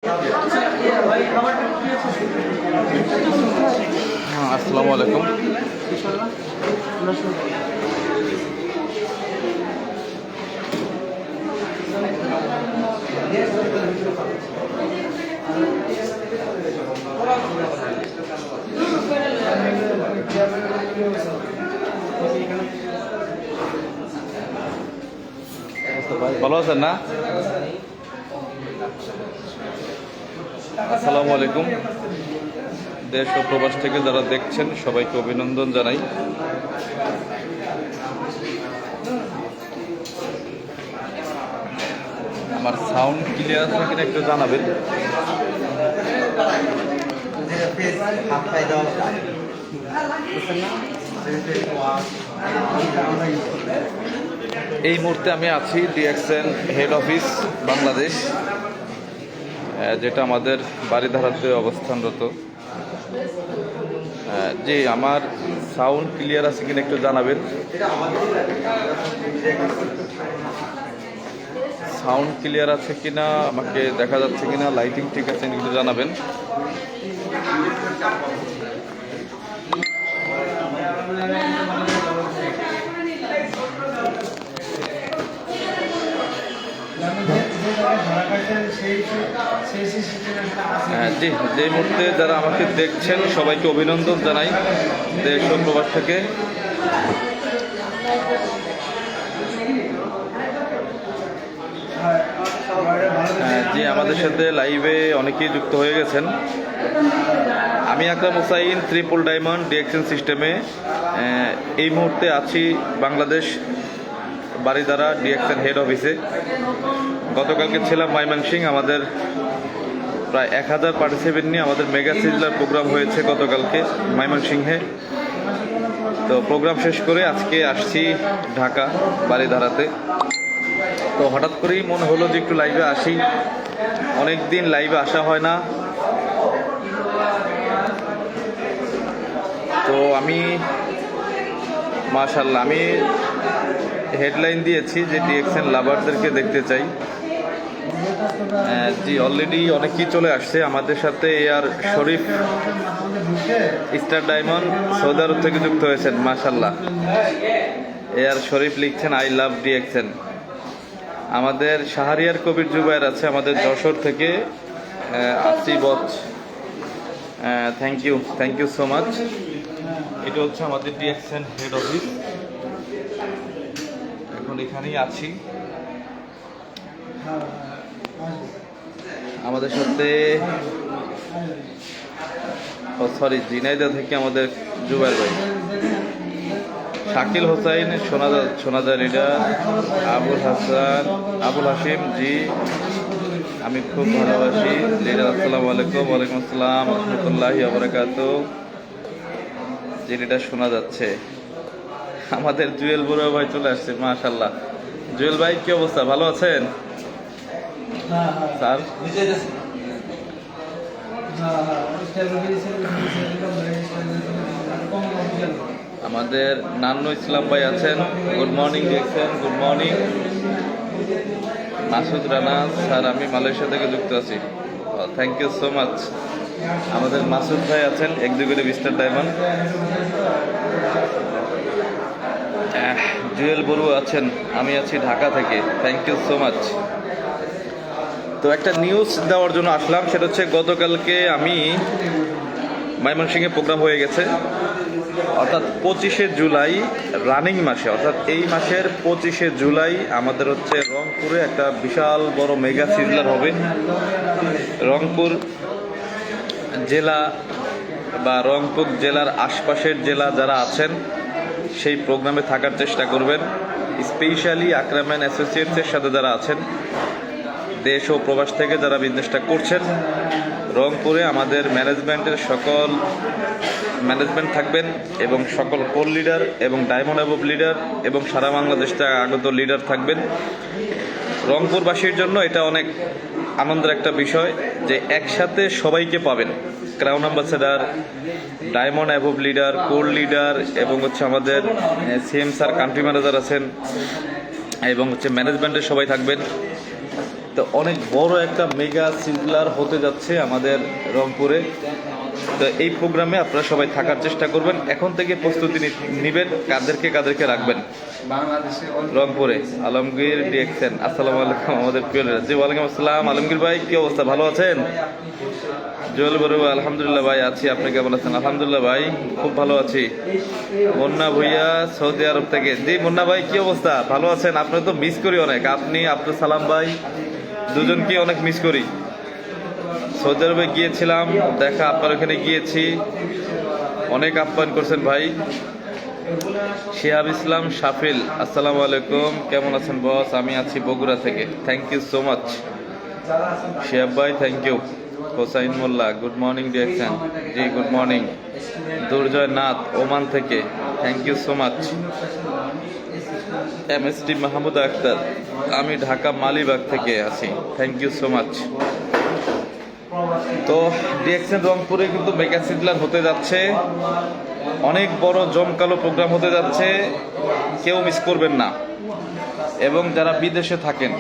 হ্যাঁ, আসসালামু আলাইকুম। ভালো আছেন না? আসসালামু আলাইকুম। দেশ ও প্রবাস থেকে যারা দেখছেন সবাইকে অভিনন্দন জানাই। আমার সাউন্ড ক্লিয়ার আছে কিনা একটু জানাবেন। এই মুহূর্তে আমি আছি ডিএক্সএন হেড অফিস বাংলাদেশ, যেটা আমাদের বারিধারাতে অবস্থানরত। জি, আমার সাউন্ড ক্লিয়ার আছে কিনা একটু জানাবেন। সাউন্ড ক্লিয়ার আছে কিনা, আমাকে দেখা যাচ্ছে কিনা, লাইটিং ঠিক আছে একটু জানাবেন। জি, যে মুহূর্তে যারা আমাকে দেখছেন সবাইকে অভিনন্দন জানাই দেশ ও প্রবাস থেকে। জি, আমাদের সাথে লাইভে অনেকেই যুক্ত হয়ে গেছেন। আমি আকরাম হোসাইন, ট্রিপল ডায়মন্ড ডিএক্সএন সিস্টেমে এই মুহূর্তে আছি বাংলাদেশ বারিধারা ডিএক্সএন হেড অফিসে। গতকালকে ছিলাম ময়মনসিংহ, আমাদের প্রায় 1000 পার্টিসিপেন্ট নিয়ে আমাদের মেগা সিজলার প্রোগ্রাম হয়েছে গতকালকে ময়মনসিংহে। তো প্রোগ্রাম শেষ করে আজকে আসছি ঢাকা বারিধারাতে। তো হঠাৎ করেই মনে হলো যে একটু লাইভে আসি, অনেক দিন লাইভে আসা হয় না। তো আমি মাশাআল্লাহ আমি হেডলাইন দিয়েছি যে ডিএক্সএন লাভারদেরকে দেখতে চাই। জি, অলরেডি অনেকেই চলে আসছে আমাদের সাথে। আর শরীফ স্টার ডায়মন্ড সৌদি আরব থেকে যুক্ত হয়েছেন, মাশাআল্লাহ। আর শরীফ লিখছেন আই লাভ ডিএক্সএন। আমাদের শাহরিয়ার কবির জুবায়ের আছে আমাদের যশোর থেকে, Asif. Thank you so much. এটা হচ্ছে আমাদের ডিএক্সএন হেড অফিস, এখন এখানেই আছি। আমাদের সাথে ঝিনাইদহ থেকে আমাদের জুবাইর ভাই, শাকিল হোসাইন, সোনাদা লিডার, আবুল হাসিম। জি, আমি খুব ভালোবাসি লিডার। আসসালামু আলাইকুম। ওয়ালাইকুম আসসালাম রহমতুল্লাহি ওয়া বারাকাতুহু। জি, লিডার শোনা যাচ্ছে। আমাদের জুয়েল বড়ুয়া ভাই চলে আসছে, মাশাআল্লাহ। জুয়েল ভাই, কি অবস্থা, ভালো আছেন স্যার? আমাদের নান্নু ইসলাম ভাই আছেন, গুড মর্নিং দেখছেন, good morning. Masud Rana sir, আমি মালয়েশিয়া থেকে যুক্ত আছি। Thank you so much. আমাদের মাসুদ ভাই আছেন executive star diamond. Jewel Barua আছেন, আমি আছি ঢাকা থেকে। Thank you so much. তো একটা নিউজ দেওয়ার জন্য আসলাম, সেটা হচ্ছে গতকালকে আমি ময়মনসিংহে প্রোগ্রাম হয়ে গেছে, অর্থাৎ 25শে জুলাই রানিং মাসে, অর্থাৎ এই মাসের 25শে জুলাই আমাদের হচ্ছে রংপুরে একটা বিশাল বড় মেগা সিজলার হবে। রংপুর জেলা বা রংপুর জেলার আশপাশের জেলা যারা আছেন সেই প্রোগ্রামে থাকার চেষ্টা করবেন। স্পেশালি আকরাম অ্যাসোসিয়েটসের সাথে যারা আছেন, দেশ ও প্রবাস থেকে যারা বিজনেসটা করছেন, রংপুরে আমাদের ম্যানেজমেন্টের সকল ম্যানেজমেন্ট থাকবেন এবং সকল কোর লিডার এবং ডায়মন্ড অ্যাবভ লিডার এবং সারা বাংলাদেশ থেকে আগত লিডার থাকবেন। রংপুরবাসীর জন্য এটা অনেক আনন্দের একটা বিষয় যে একসাথে সবাইকে পাবেন। Crown ambassador, diamond above leader, core leader এবং হচ্ছে আমাদের সিএম স্যার, কান্ট্রি ম্যানেজার আছেন এবং হচ্ছে ম্যানেজমেন্টের সবাই থাকবেন। তো অনেক বড় একটা মেগা সিজলার হতে যাচ্ছে আমাদের রংপুরে। তো এই প্রোগ্রামে আপনারা সবাই থাকার চেষ্টা করবেন, এখন থেকে প্রস্তুতি নেবেন কাদেরকে রাখবেন বাংলাদেশে রংপুরে। আলমগীর ডিএক্সএন, আসসালামু আলাইকুম আমাদের প্রিয় লিডার। জি ওয়ালাইকুম আসসালাম। আলমগীর ভাই কি অবস্থা, ভালো আছেন? জুয়েল বড়ুয়া, আলহামদুলিল্লাহ ভাই আছি, আপনি কেমন আছেন? আলহামদুলিল্লাহ ভাই খুব ভালো আছি। মুন্না ভুইয়া সৌদি আরব থেকে। জি মুন্না ভাই কি অবস্থা, ভালো আছেন? আপনার তো মিস করি অনেক, আপনি আব্দুল সালাম ভাই দুজনকে অনেক মিস করি। সৌদি আরবে গিয়েছিলাম, দেখা আপনার ওখানে গিয়েছি, অনেক আপ্যায়ন করছেন ভাই। শিহাব ইসলাম শাফিল, আসসালামু আলাইকুম, কেমন আছেন বস? আমি আছি বগুড়া থেকে। Thank you so much Shihab ভাই, thank you. Hossain Molla, good morning direction. জি good morning. Durjoy Nath Oman থেকে, thank you so much. MST Mahmud Akter, আমি ঢাকা মালিবাগ থেকে আছি, থ্যাংক ইউ সো মাচ। তো ডিএক্সএন রংপুরে কিন্তু মেগা সিজলার হতে যাচ্ছে, অনেক বড় জমকালো প্রোগ্রাম হতে যাচ্ছে, কেউ মিস করবেন না। এবং যারা বিদেশে থাকেন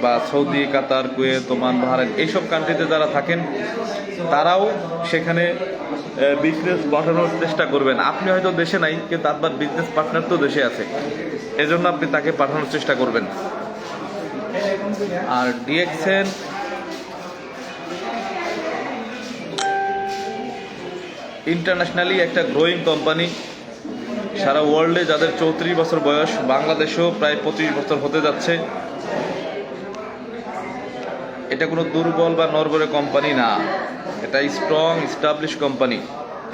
বা সৌদি, কাতার, কুয়েত, ওমান, বাহরাইন এইসব কান্ট্রিতে যারা থাকেন তারাও সেখানে বিজনেস পাঠানোর চেষ্টা করবেন। আপনি হয়তো দেশে নাই, কিন্তু আপনার বিজনেস পার্টনার তো দেশে আছে, এজন্য আপনি তাকে পাঠানোর চেষ্টা করবেন। আর ডিএক্সএন ইন্টারন্যাশনালি একটা গ্রোয়িং কোম্পানি, সারা ওয়ার্ল্ডে যাদের 34 বছর বয়স, বাংলাদেশেও প্রায় 25 বছর হতে যাচ্ছে। এটা কোনো দুর্বল বা নরবরে কোম্পানি না, এটা strong establish company.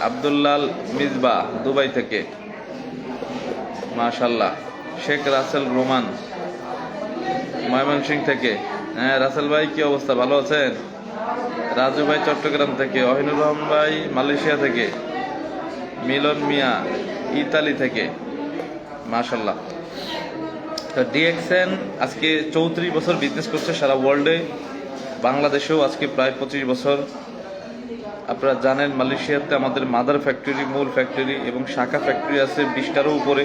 Abdullah Misba Dubai থেকে, মাশাল্লাহ। শেখ রাসেল রোমান ময়মনসিংহ থেকে। হ্যাঁ রাসেল ভাই কি অবস্থা, ভালো আছেন? রাজু ভাই চট্টগ্রাম থেকে, অহিনুর রহমান ভাই মালয়েশিয়া থেকে, মিলন মিয়া ইতালি থেকে, মাশাল্লাহ। তো ডিএক্সএন আজকে 34 বছর বিজনেস করছে সারা ওয়ার্ল্ডে, বাংলাদেশেও আজকে প্রায় 25 বছর। আপনারা জানেন মালয়েশিয়াতে আমাদের মাদার ফ্যাক্টরি, মূল ফ্যাক্টরি এবং শাখা ফ্যাক্টরি আছে 20টারও উপরে।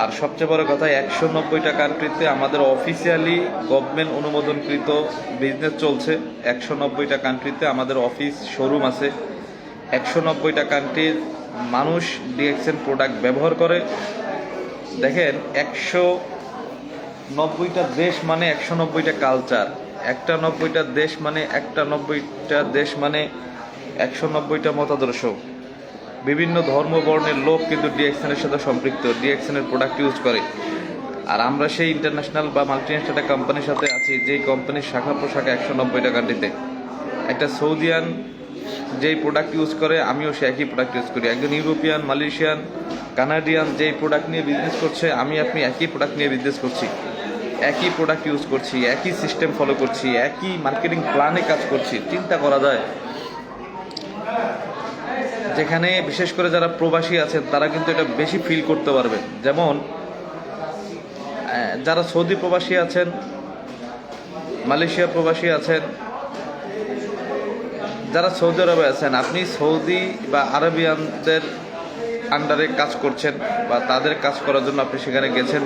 আর সবচেয়ে বড় কথা, 190টা কান্ট্রিতে আমাদের অফিসিয়ালি গভর্নমেন্ট অনুমোদনকৃত বিজনেস চলছে। 190টা কান্ট্রিতে আমাদের অফিস, শোরুম আছে। 190টা কান্ট্রির মানুষ ডিএক্সএন প্রোডাক্ট ব্যবহার করে। দেখেন 190টা দেশ মানে 190টা কালচার, 90টা দেশ মানে 90টা দেশ মানে 190টা মতাদর্শ। বিভিন্ন ধর্ম বর্ণের লোক কিন্তু ডিএক্সএনের সাথে সম্পৃক্ত, ডিএক্সএনের প্রোডাক্ট ইউজ করে। আর আমরা সেই ইন্টারন্যাশনাল বা মাল্টিন্যাশনাল কোম্পানির সাথে আছি, যেই কোম্পানির শাখা প্রশাখা 190টা কান্ট্রিতে। একটা সৌদিয়ান যেই প্রোডাক্ট ইউজ করে, আমিও সে একই প্রোডাক্ট ইউজ করি। একজন ইউরোপিয়ান, মালয়েশিয়ান, কানাডিয়ান যেই প্রোডাক্ট নিয়ে বিজনেস করছে, আমি আপনি একই প্রোডাক্ট নিয়ে বিজনেস করছি, একই প্রোডাক্ট ইউজ করছি, একই সিস্টেম ফলো করছি, একই মার্কেটিং প্ল্যানে কাজ করছি। চিন্তা করা যায়, যেখানে বিশেষ করে যারা প্রবাসী আছেন তারা কিন্তু এটা বেশি ফিল করতে পারবেন। যেমন যারা সৌদি প্রবাসী আছেন, মালয়েশিয়া প্রবাসী আছেন, যারা সৌদি আরবে আছেন, আপনি সৌদি বা আরবিয়ানদের আন্ডারে কাজ করছেন বা তাদের কাজ করার জন্য আপনি সেখানে গেছেন।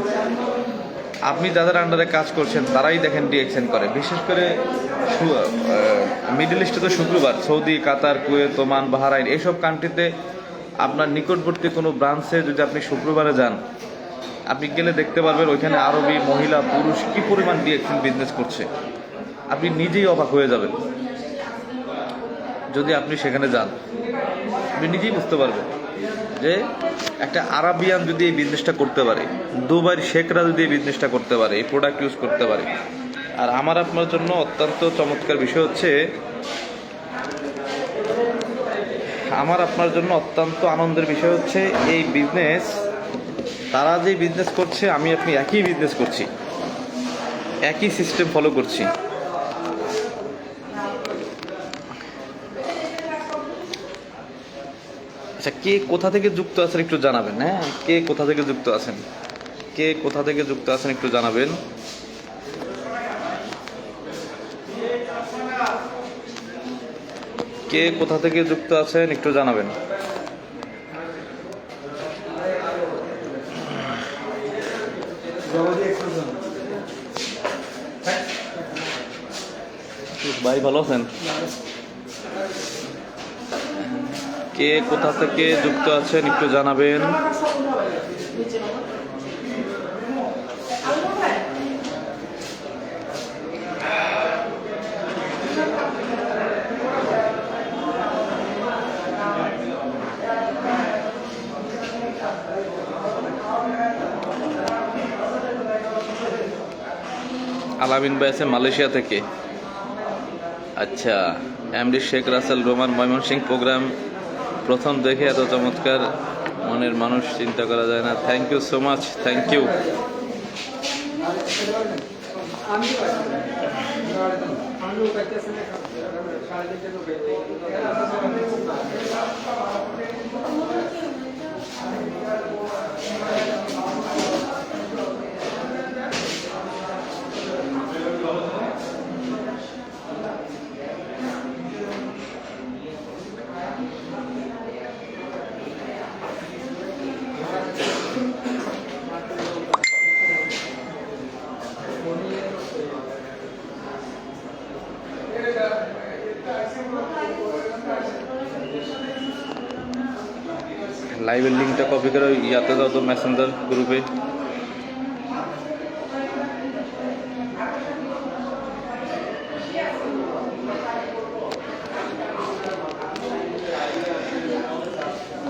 আপনি যাদের আন্ডারে কাজ করছেন তারাই দেখেন ডিএক্সএন করে। বিশেষ করে মিডল ইস্টে তো শুক্রবার, সৌদি, কাতার, কুয়েত, ওমান, বাহরাইন এইসব কান্ট্রিতে আপনার নিকটবর্তী কোনো ব্রাঞ্চে যদি আপনি শুক্রবারে যান, আপনি গেলে দেখতে পারবেন ওইখানে আরবি মহিলা পুরুষ কি পরিমাণ ডিএক্সএন বিজনেস করছে। আপনি নিজেই অবাক হয়ে যাবেন যদি আপনি সেখানে যান, আপনি নিজেই বুঝতে পারবেন যে একটা আরাবিয়ান যদি এই বিজনেসটা করতে পারে, দুবাইয়ের শেখরা যদি এই বিজনেসটা করতে পারে, এই প্রোডাক্ট ইউজ করতে পারে। আর আমার আপনার জন্য অত্যন্ত চমৎকার বিষয় হচ্ছে, আমার আপনার জন্য অত্যন্ত আনন্দের বিষয় হচ্ছে এই বিজনেস, তারা যে বিজনেস করছে আমি আপনি একই বিজনেস করছি, একই সিস্টেম ফলো করছি। আচ্ছা, কে কোথা থেকে যুক্ত আছেন একটু জানাবেন। হ্যাঁ, কে কোথা থেকে যুক্ত আছেন, কে কোথা থেকে যুক্ত আছেন একটু জানাবেন। কে কোথা থেকে যুক্ত আছেন একটু জানাবেন। ভাই ভালো আছেন? কে কোথা থেকে যুক্ত আছেন একটু জানাবেন। আলামিন ভাই আছে মালয়েশিয়া থেকে। আচ্ছা, এমডি শেখ রাসেল রোমান ময়মনসিংহ প্রোগ্রাম প্রথম দেখে এত চমৎকার মনের মানুষ চিন্তা করা যায় না। Thank you so much, thank you. লাইভের লিঙ্কটা কপি করে ইয়াতে দাও তো, মেসেঞ্জার গ্রুপে।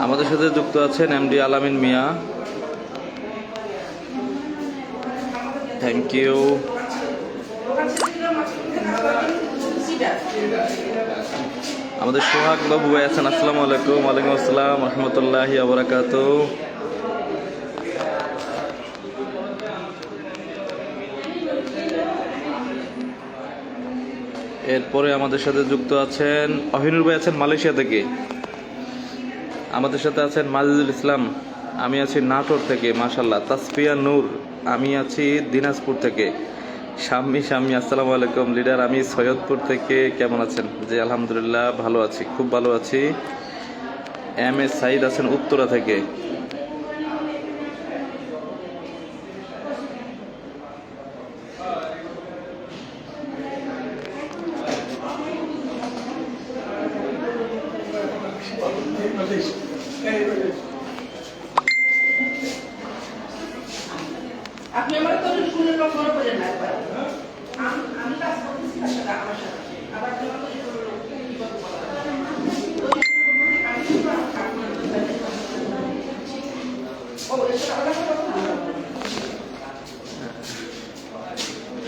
আমাদের সাথে যুক্ত আছেন এমডি আলামিন মিয়া, থ্যাংক ইউ। আমাদের সোহাগ বাবু ভাই আছেন, আসসালামু আলাইকুম। ওয়ালাইকুম আসসালাম রহমতুল্লাহি ওয়া বারাকাতুহু। এরপরে আমাদের সাথে যুক্ত আছেন অহিনুর ভাই আছেন মালয়েশিয়া থেকে। আমাদের সাথে আছেন মাজেদুল ইসলাম, আমি আছি নাটোর থেকে মাশাআল্লাহ। তাসফিয়া নূর, আমি আছি দিনাজপুর থেকে। শাম্মী আসসালামু আলাইকুম লিডার, আমি সৈয়দপুর থেকে। কেমন আছেন? জি আলহামদুলিল্লাহ ভালো আছি, খুব ভালো আছি। এম এ সাইদ আছেন উত্তরা থেকে। আপনি আমার তো শুনে কখনো বলেন না, আমি কাজ করতেছি তার সাথে আমার সাথে আবার তোমার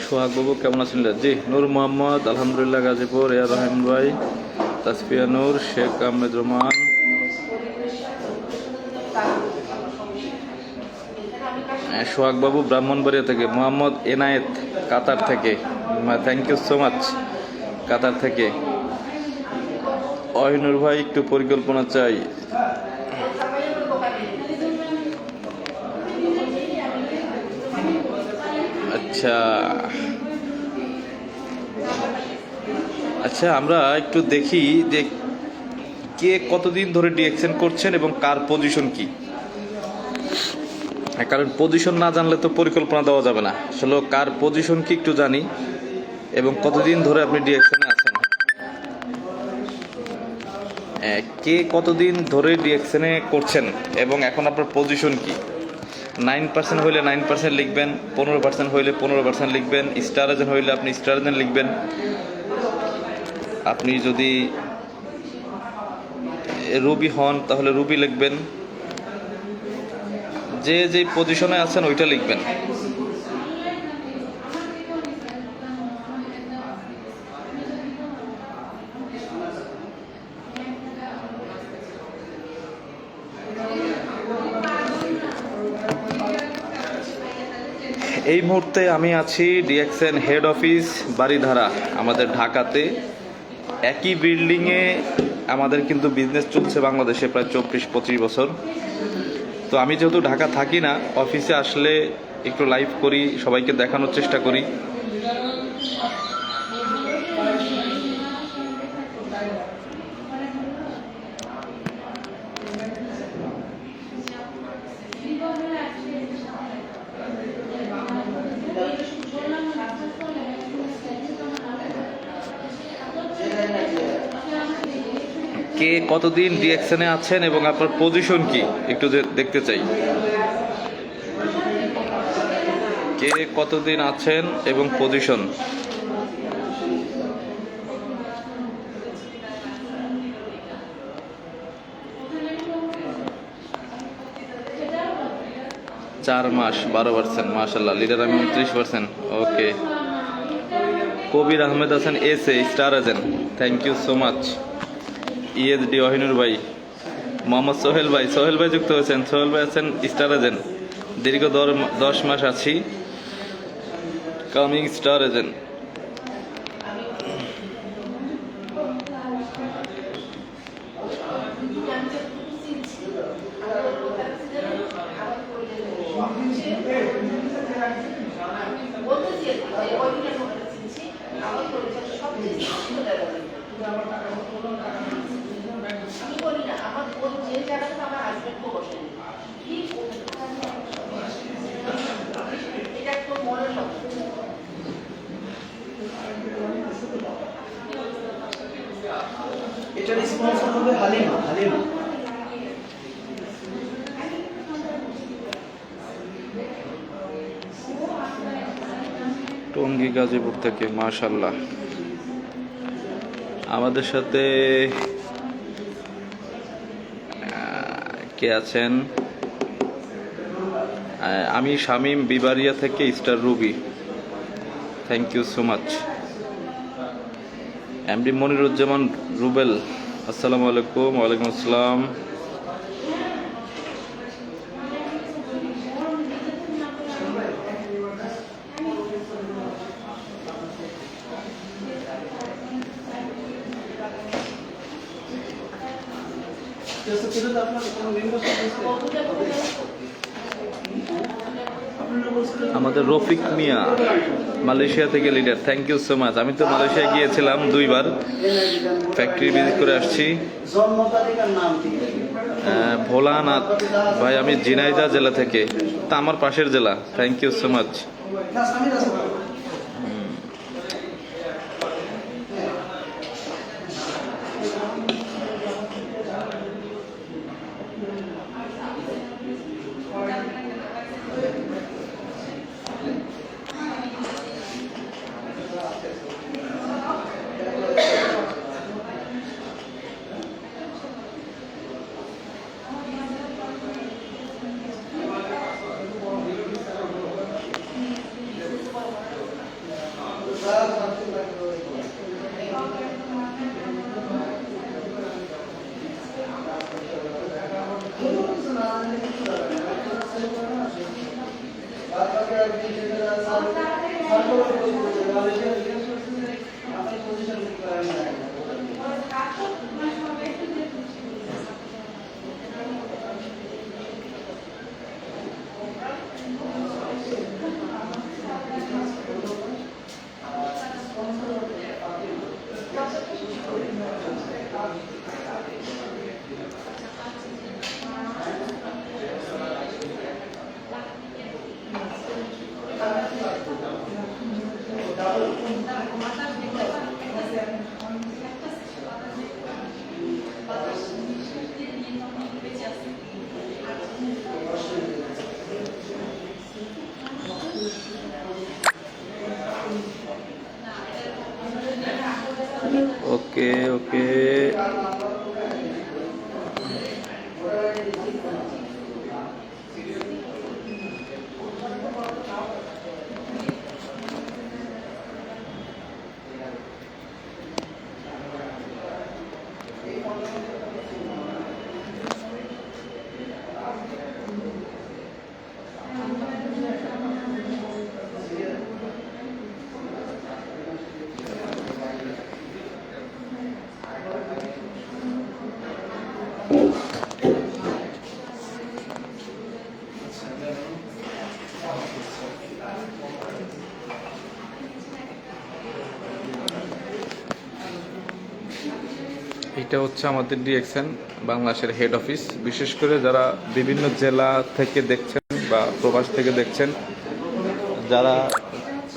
সোহাগ বাবু কেমন আছেন? জি নূর মোহাম্মদ আলহামদুলিল্লাহ গাজীপুর। এ রহিম ভাই, তাসফিয়া নূর, শেখ আহমেদ রহমান, সোহাগ বাবু ব্রাহ্মণবাড়িয়া থেকে। মোহাম্মদ এনায়েত কাতার থেকে, থ্যাংক ইউ সো মাচ কাতার থেকে। অহিনুর ভাই একটু পরিকল্পনা চাই। আচ্ছা আচ্ছা, আমরা একটু দেখি যে কে কতদিন ধরে ডিএকশন করছেন এবং কার পজিশন কি। কারণ পজিশন না জানলে তো পরিকল্পনা দেওয়া যাবে না। আসলে কার পজিশন কি একটু জানি এবং কতদিন ধরে আপনি ডিএকশনে আছেন। কে কতদিন ধরে ডিএকশনে করছেন এবং এখন আপনার পজিশন কি। 9% হইলে 9% লিখবেন, 15% হইলে 15% লিখবেন, স্টার এজেন্ট হইলে আপনি স্টার এজেন্ট লিখবেন। আপনি যদি রুবি হন তাহলে রুবি লিখবেন। যে যে পজিশনে আছেন ওইটা লিখবেন। এই মুহূর্তে আমি আছি ডিএক্সএন হেড অফিস বাড়িধারা, আমাদের ঢাকাতে। একই বিল্ডিংয়ে আমাদের কিন্তু বিজনেস চলছে বাংলাদেশে প্রায় 24-25 বছর। তো আমি যেহেতু ঢাকা থাকি না, অফিসে আসলে একটু লাইভ করি, সবাইকে দেখানোর চেষ্টা করি। কে কতদিন ডিএক্সএনে আছেন এবং আপনার পজিশন কি একটু দেখতে চাই। কে কতদিন আছেন এবং পজিশন। চার মাস 12%, মাশাল্লাহ। লিডার আমি 29%। ওকে। কবির আহমেদ হাসান এসে star agent, thank you so much. ESD Wahinur ভাই, মোহাম্মদ সোহেল ভাই যুক্ত হয়েছেন। সোহেল ভাই আছেন স্টার এজেন্ট, দীর্ঘ 10 মাস আছি, কামিং স্টার এজেন্ট। এটার স্পন্সর হবে হালিমা। টঙ্গী গাজীপুর থেকে, মাশাল্লাহ। আমাদের সাথে কে আছেন? আমি শামীম বিবারিয়া থেকে star ruby, thank you so much. MD Moniruzzaman Rubel, আসসালামু আলাইকুম। ওয়ালাইকুম আসসালাম। আমাদের রফিক মিয়া মালয়েশিয়া থেকে leader, thank you so much. আমি তো মালয়েশিয়া গিয়েছিলাম 2 বার, ফ্যাক্টরি ভিজিট করে আসছি। ভোলানাথ ভাই, আমি ঝিনাইদহ জেলা থেকে, তা আমার পাশের জেলা, থ্যাংক ইউ সো মাচ। ওকে ওকে। এটা হচ্ছে আমাদের ডিএক্সএন বাংলাদেশের হেড অফিস। বিশেষ করে যারা বিভিন্ন জেলা থেকে দেখছেন বা প্রবাস থেকে দেখছেন,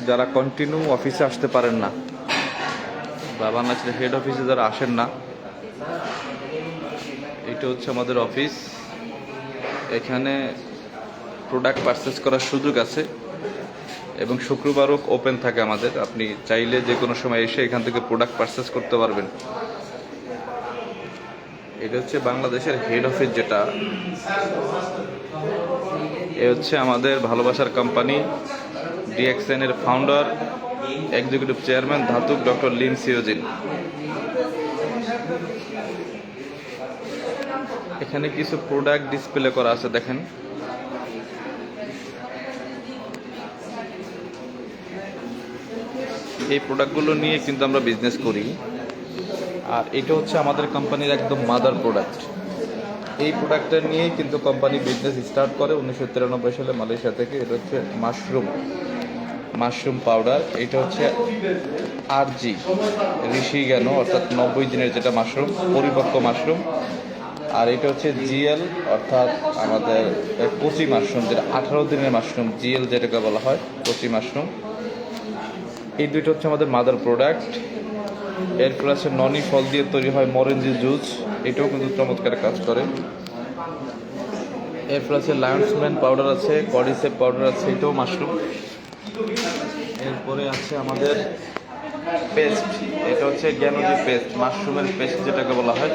যারা কন্টিনিউ অফিসে আসতে পারেন না বা বাংলাদেশের হেড অফিসে যারা আসেন না, এটা হচ্ছে আমাদের অফিস। এখানে প্রোডাক্ট পারচেস করার সুযোগ আছে এবং শুক্রবারও ওপেন থাকে আমাদের। আপনি চাইলে যে কোনো সময় এসে এখান থেকে প্রোডাক্ট পারচেস করতে পারবেন। এটা হচ্ছে বাংলাদেশের হেড অফিস, যেটা এ হচ্ছে আমাদের ভালোবাসার কোম্পানি ডিএক্সএন এর founder executive chairman Datuk doctor Lim Siow Jin. এখানে কিছু প্রোডাক্ট ডিসপ্লে করা আছে, দেখেন। এই প্রোডাক্টগুলো নিয়ে কিন্তু আমরা বিজনেস করি। আর এটা হচ্ছে আমাদের কোম্পানির একদম মাদার প্রোডাক্ট। এই প্রোডাক্টটা নিয়েই কিন্তু কোম্পানি বিজনেস স্টার্ট করে 1993 সালে মালয়েশিয়া থেকে। এটা হচ্ছে মাশরুম পাউডার। এটা হচ্ছে RG ঋষি জ্ঞান, অর্থাৎ 90 দিনের যেটা মাশরুম, পরিপক্ক মাশরুম। আর এটা হচ্ছে GL, অর্থাৎ আমাদের কচি মাশরুম, যেটা 18 দিনের মাশরুম, GL যেটাকে বলা হয়, কচি মাশরুম। এই দুইটা হচ্ছে আমাদের মাদার প্রোডাক্ট। এরপর আছে ননি ফল দিয়ে তৈরি হয় মরেঞ্জি জুস, এটাও কিন্তু চমৎকার কাজ করে। এরপর আছে লায়ন্সম্যান পাউডার আছে, কডিসেপ পাউডার আছে, এটাও মাশরুম। এরপরে আছে আমাদের পেস্ট, এটা হচ্ছে জ্ঞানজি পেস্ট, মাশরুমের পেস্ট যেটাকে বলা হয়।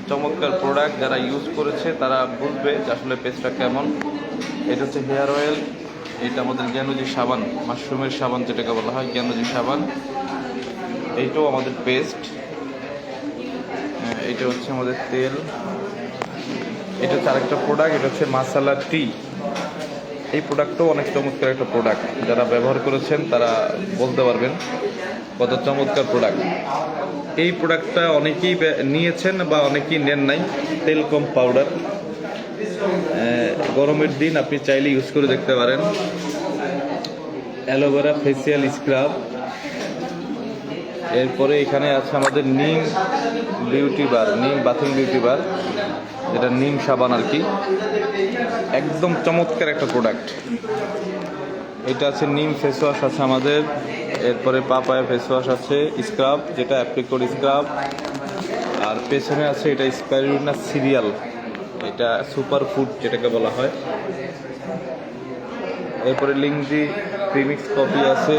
চমৎকার প্রোডাক্ট, যারা ইউজ করেছে তারা বুঝবে যে আসলে পেস্টটা কেমন। এটা হচ্ছে হেয়ার অয়েল, এটা আমাদের জ্ঞানজি সাবান, মাশরুমের সাবান যেটাকে বলা হয়, জ্ঞানজি সাবান। এইটাও আমাদের পেস্ট। এটা হচ্ছে আমাদের তেল। এটা হচ্ছে আরেকটা প্রোডাক্ট, এটা হচ্ছে মাসালা টি। এই প্রোডাক্টটাও অনেক চমৎকার একটা প্রোডাক্ট, যারা ব্যবহার করেছেন তারা বলতে পারবেন কত চমৎকার প্রোডাক্ট। এই প্রোডাক্টটা অনেকেই নিয়েছেন বা অনেকেই নেন নাই। তেলকম পাউডার, গরমের দিন আপনি চাইলে ইউজ করে দেখতে পারেন। Aloe vera facial scrub. এরপরে এখানে আছে আমাদের নিম বিউটি বার, নিম বাথিং বিউটি বার, যেটা নিম সাবান আর কি। একদম চমৎকার একটা প্রোডাক্ট। এটা আছে নিম ফেস ওয়াশ আছে আমাদের। এরপরে পাপায়া ফেস ওয়াশ আছে, স্ক্রাব যেটা অ্যাপ্রিকট স্ক্রাব। আর পেছনে আছে এটা স্পাইরুলিনা সিরিয়াল, এটা সুপার ফুড যেটাকে বলা হয়। এরপরে লিংজি প্রিমিক্স কফি আছে,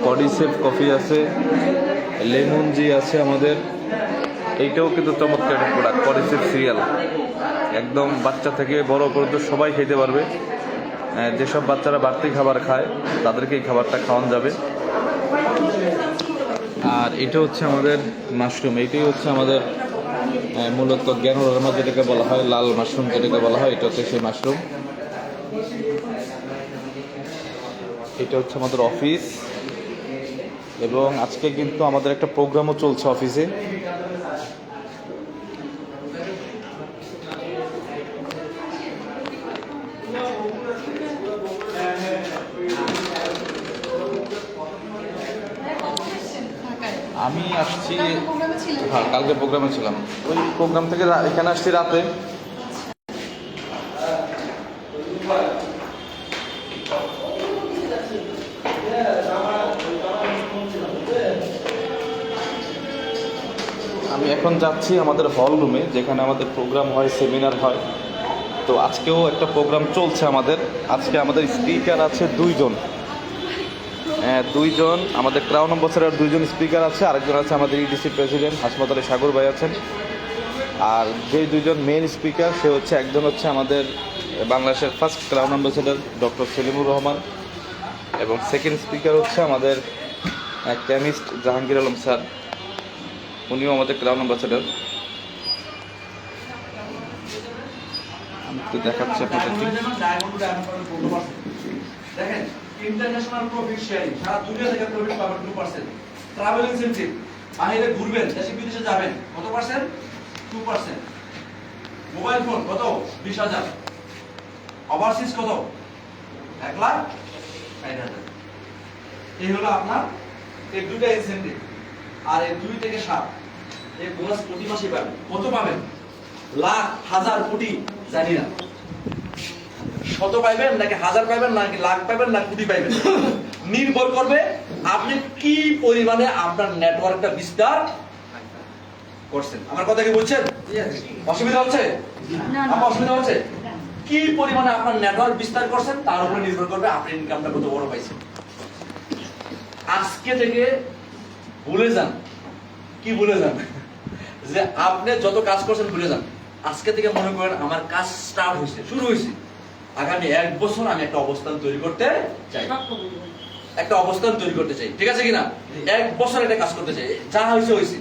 কডিসেপ কফি আছে, লেমন জি আছে আমাদের। এইটাও কিন্তু চমৎকার একটা প্রোডাক্ট, কডিসেপ সিরিয়াল। একদম বাচ্চা থেকে বড় পর্যন্ত সবাই খেতে পারবে। যেসব বাচ্চারা বাড়তি খাবার খায় তাদেরকে এই খাবারটা খাওয়ানো যাবে। আর এটা হচ্ছে আমাদের মাশরুম, এইটাই হচ্ছে আমাদের মূলত জ্ঞানোরামা যেটাকে বলা হয়, লাল মাশরুম যেটাকে বলা হয়, এটা হচ্ছে সেই মাশরুম। এটা হচ্ছে আমাদের অফিস, এবং আজকে কিন্তু আমাদের একটা প্রোগ্রামও চলছে অফিসে। আমি আসছি, হ্যাঁ কালকে প্রোগ্রামে ছিলাম। ওই প্রোগ্রাম থেকে এখানে আসছি রাতে। আমি এখন যাচ্ছি আমাদের হল রুমে, যেখানে আমাদের প্রোগ্রাম হয়, সেমিনার হয়। তো আজকেও একটা প্রোগ্রাম চলছে আমাদের। আজকে আমাদের স্পিকার আছে দুইজন, আমাদের ক্রাউন অ্যাম্বাসেডর দুইজন স্পিকার আছে। আরেকজন আছে আমাদের ইডিসি প্রেসিডেন্ট হাসপাতালে সাগর ভাই আছেন। আর যে দুইজন মেন স্পিকার, সে হচ্ছে একজন হচ্ছে আমাদের বাংলাদেশের first crown ambassador doctor Selimur Rahman, এবং সেকেন্ড স্পিকার হচ্ছে আমাদের কেমিস্ট জাহাঙ্গীর আলম স্যার, উনিও আমাদের ক্রাউন অ্যাম্বাসেডর। আমি একটু দেখাচ্ছি আপনাদেরকে। দেখেন, ইন্টারন্যাশনাল প্রফিট শেয়ারিং, সারা দুনিয়া থেকে প্রফিট পাবেন 2%। ট্রাভেল ইনসেনটিভ, বাইরে ঘুরবেন, দেশে বিদেশে যাবেন, কত পার্সেন্ট? 2%। মোবাইল ফোন কত? 20,000। ওভারসিজ কত? 1,60,000। এই হলো আপনার এই দুইটা ইনসেনটিভ। আর এই 2 থেকে 7 এই বোনাস প্রতি মাসে পাবেন। কত পাবেন? লাখ, হাজার, কোটি জানি না। শত পাইবেন নাকি হাজার পাইবেন নাকি লাখ পাইবেন না কোটি পাইবেন, নির্ভর করবে আপনি কি পরিমাণে আপনার নেটওয়ার্কটা বিস্তার করছেন। আমার কথা কি বুঝছেন? অসুবিধা হচ্ছে? না, না। আপনার অসুবিধা হচ্ছে? কি পরিমাণে আপনার নেটওয়ার্ক বিস্তার করছেন তার উপরে নির্ভর করবে আপনি ইনকামটা কত বড় পাইছেন। আজকে থেকে ভুলে যান, কি ভুলে যান, যে আপনি যত কাজ করছেন ভুলে যান। আজকে থেকে মনে করেন আমার কাজ স্টার্ট হয়েছে, শুরু হয়েছে। আগামী 1 বছর আমি একটা অবস্থান তৈরি করতে চাই, একটা অবস্থান তৈরি করতে চাই, ঠিক আছে কিনা? 1 বছর একটা কাজ করতে চাই, যা হয়েছে হয়েছে,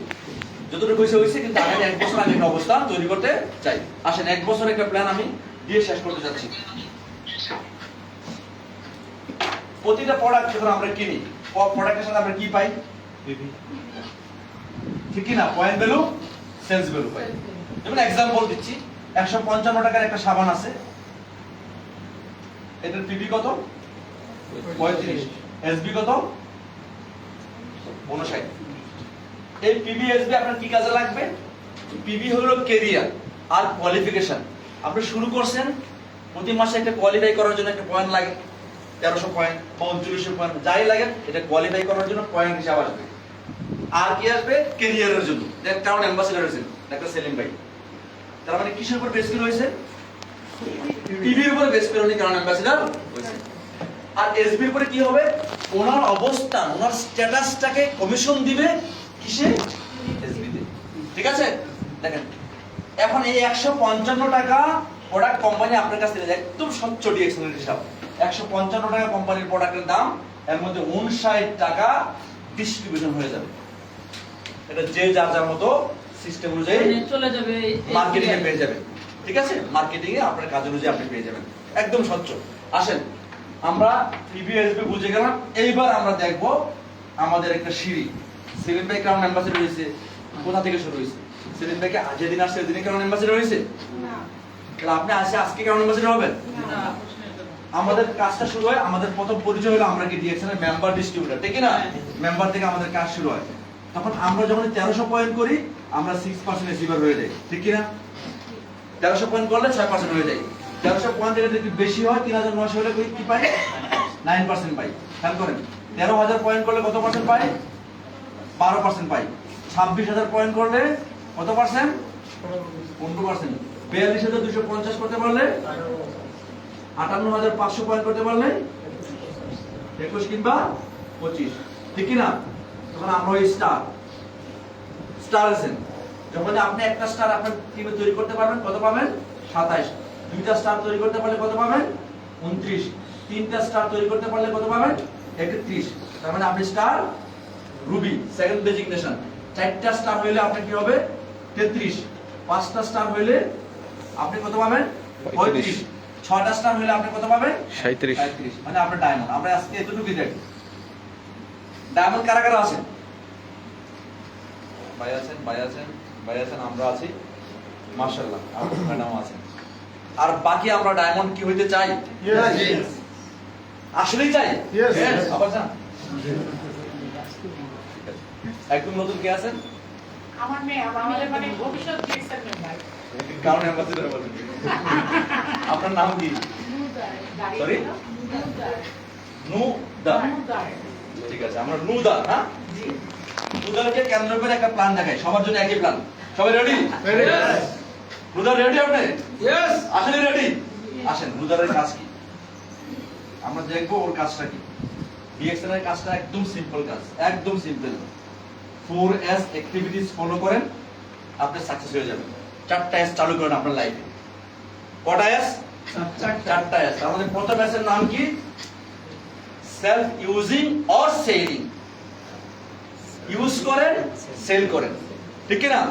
যতটুকু হয়েছে হয়েছে, কিন্তু আগামী 1 বছর আমি একটা অবস্থান তৈরি করতে চাই। আসেন 1 বছর একটা প্ল্যান আমি দিয়ে শেষ করতে যাচ্ছি। প্রতিটা প্রোডাক্ট যখন আমরা কিনি, প্রোডাক্টের সাথে আমরা কি পাই? ঠিক কি না? পয়েন্ট ভ্যালু, সেলস ভ্যালু পাই। যেমন এক্সাম্পল দিচ্ছি, 155 টাকার একটা সাবান আছে, এটার পিবি কত? 35, এসবি কত? 59। এই পিবি এসবি আপনার কি কাজে লাগবে? পিবি হলো ক্যারিয়ার আর কোয়ালিফিকেশন। আপনি শুরু করছেন, প্রতি মাসে একটা কোয়ালিফাই করার জন্য একটা পয়েন্ট লাগে, 1300 পয়েন্ট বা 3900 পয়েন্ট, যাই লাগে এটা কোয়ালিফাই করার জন্য পয়েন্ট হিসাব আসবে। আর কি আসবে? ক্যারিয়ারের জন্য। দেখ টাউন অ্যাম্বাসেডর হয়েছে ডাক্তার সেলিম ভাই, তার মানে কিসের উপর বেস করে হয়েছে? পিবির উপর বেস করে উনি টাউন অ্যাম্বাসেডর হয়েছে। আর এসবির উপরে কি হবে? ওনার অবস্থান, ওনার স্ট্যাটাসটাকে কমিশন দিবে কিসে? এসবিতে। ঠিক আছে? দেখেন এখন এই 155 টাকা প্রোডাক্ট কোম্পানি আপনার কাছ থেকে একদম স্বচ্ছ ডিএক্সএল হিসাব, 155 টাকা কোম্পানির প্রোডাক্টের দাম, এর মধ্যে 59 টাকা ডিস্ট্রিবিউশন হয়ে যাবে। এটা যে যার যার মতো সিস্টেম অনুযায়ী চলে যাবে, মার্কেটিং এ পেয়ে যাবেন। ঠিক আছে? মার্কেটিং এ আপনার কাজ অনুযায়ী আপনি পেয়ে যাবেন, একদম স্বচ্ছ। আসেন আমরা পিবিএসবি বুঝে গেলাম, এইবার আমরা দেখব আমাদের একটা সিঁড়ি। সেলিম ভাই ক্রাউন অ্যাম্বাসেডর হয়েছে, কোথা থেকে শুরু হয়েছে? সেলিম ভাইকে যেদিন আসছে সেদিনই ক্রাউন অ্যাম্বাসেডর হয়েছে? তাহলে আপনি আজকে ক্রাউন অ্যাম্বাসেডর হবেন? আমাদের কাজটা শুরু হয়, আমাদের প্রথম পরিচয় হলো আমরা কি ডিএক্সএল এর মেম্বার ডিস্ট্রিবিউটর, ঠিক না? মেম্বার থেকে আমাদের কাজ শুরু হয়। তখন আমরা যখন 1300 পয়েন্ট করি, আমরা 6% রিসিভার হয়ে যাই, ঠিক কি না? 1300 পয়েন্ট করলে 6% হয়ে যায়। 1300 পয়েন্ট থেকে যদি বেশি হয়, 3900 হলে কি পাই? 9% পাই। খেয়াল করেন, 13000 পয়েন্ট করলে কত পার্সেন্ট পাই? 12% পাই। 26000 পয়েন্ট করলে কত পার্সেন্ট? 15%। 42250 করতে পারলে, 58500 পয়েন্ট করতে পারলে 21 কিংবা 25, ঠিক কি না? তখন আমরা ওই স্টার আছেন, যখন আপনি একটা স্টার আপনার টিমে তৈরি করতে পারবেন, কত পাবেন? 27। দুইটা স্টার তৈরি করতে পারলে কত পাবেন? 29। তিনটা স্টার তৈরি করতে পারলে কত পাবেন? 31। তার মানে আপনি স্টার রুবি সেকেন্ড ডেজিগনেশন। 4টা স্টার হইলে আপনি কি হবে? 33। 5টা স্টার হইলে আপনি কত পাবেন? 35। 6টা স্টার হইলে আপনি কত পাবেন? 37। মানে আপনার ডায়মন্ড। আমরা আজকে এতটুকুই দেখি। ডায়মন্ড কারা কারা আছেন? ভাই আছেন, ভাই আছেন, ভাই আছেন, আমরা আছি, মাশাআল্লাহ, আপনার ম্যাডাম আছেন। আর বাকি আমরা ডায়মন্ড কি হইতে চাই? Yes. আসলেই চাই? Yes. আবার যান। একদম নতুন কে আছেন? আমার মেয়ে, আমাদের মানে ভবিষ্যৎ ডিএক্সএল মেম্বার। কারণ অ্যাম্বাসেডর বলেন। আপনার নাম কি? Sorry? নুদা। ঠিক আছে, আমরা নুদা, হ্যাঁ? নুদাকে কেন্দ্র করে একটা প্ল্যান দেখাই, সবার জন্য একই প্ল্যান। সবাই রেডি? Yes. নুদা রেডি আপনি? Yes. আসলে রেডি? আসেন, নুদারের কাজ কি আমরা দেখবো, ওর কাজটা কি। ডিএক্সএল এর কাজটা একদম সিম্পল কাজ, একদম সিম্পল। 4S অ্যাক্টিভিটিস ফলো করেন, আপনি সাকসেস হয়ে যাবেন। 4টা এস চালু করেন আপনার লাইফে। কটা এস? 4টা এস। আমাদের প্রথম এস এর নাম কি? Self using or selling. Use করেন, সেল করেন, ঠিক কি না?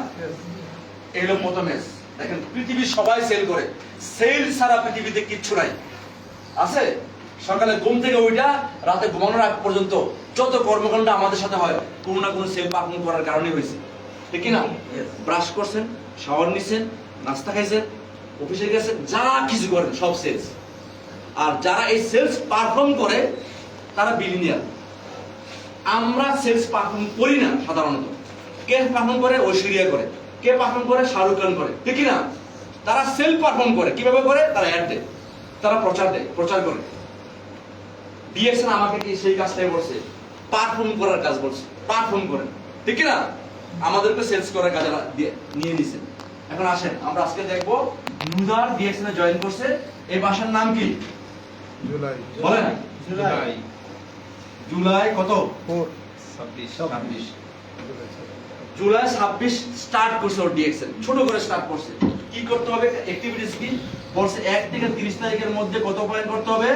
এই হলো প্রথম এস। দেখেন পৃথিবীর সবাই সেল করে, সেল ছাড়া পৃথিবীতে কিচ্ছু নাই। আছে? সকালে ঘুম থেকে ওইটা রাতে ঘুমানোর আগ পর্যন্ত যত কর্মকাণ্ড আমাদের সাথে হয়, কোনো না কোনো সেল পারফর্ম করার কারণে হয়েছে, ঠিক কি না? ব্রাশ করছেন, শাওয়ার নিছেন, নাস্তা খাইছেন, অফিসে গেছেন, যা কিছু করেন সব সেলস। আর যারা এই সেলস পারফর্ম করে তারা বিলিনিয়ার। আমরা সেলস পারফর্ম করি না সাধারণত। কে পারফর্ম করে? ঐশ্বরিয়া করে। কে পারফর্ম করে? শাহরুখ খান করে, ঠিক না? তারা সেল পারফর্ম করে। কিভাবে করে? তারা অ্যাড দেয়, তারা প্রচার করে। ডিএক্সএল আমাকে কি সেই কাজটাই বলছে, পারফর্ম করার কাজ বলছে, পারফর্ম করেন, ঠিক না? আমাদেরকে সেলস করার কাজে নিয়ে নিছেন। এখন আসেন আমরা আজকে দেখবো নুদার ডিএক্সএন এ জয়েন করছে। এই মাসের নাম কি জুলাই বলেন? জুলাই জুলাই কত? 26 জুলাই 26 স্টার্ট করছে ওর ডিএক্সএন, ছোট করে স্টার্ট করছে। কি করতে হবে, অ্যাক্টিভিটিস কি বলছে? 1 থেকে 30 তারিখের মধ্যে কত পয়েন্ট করতে হবে?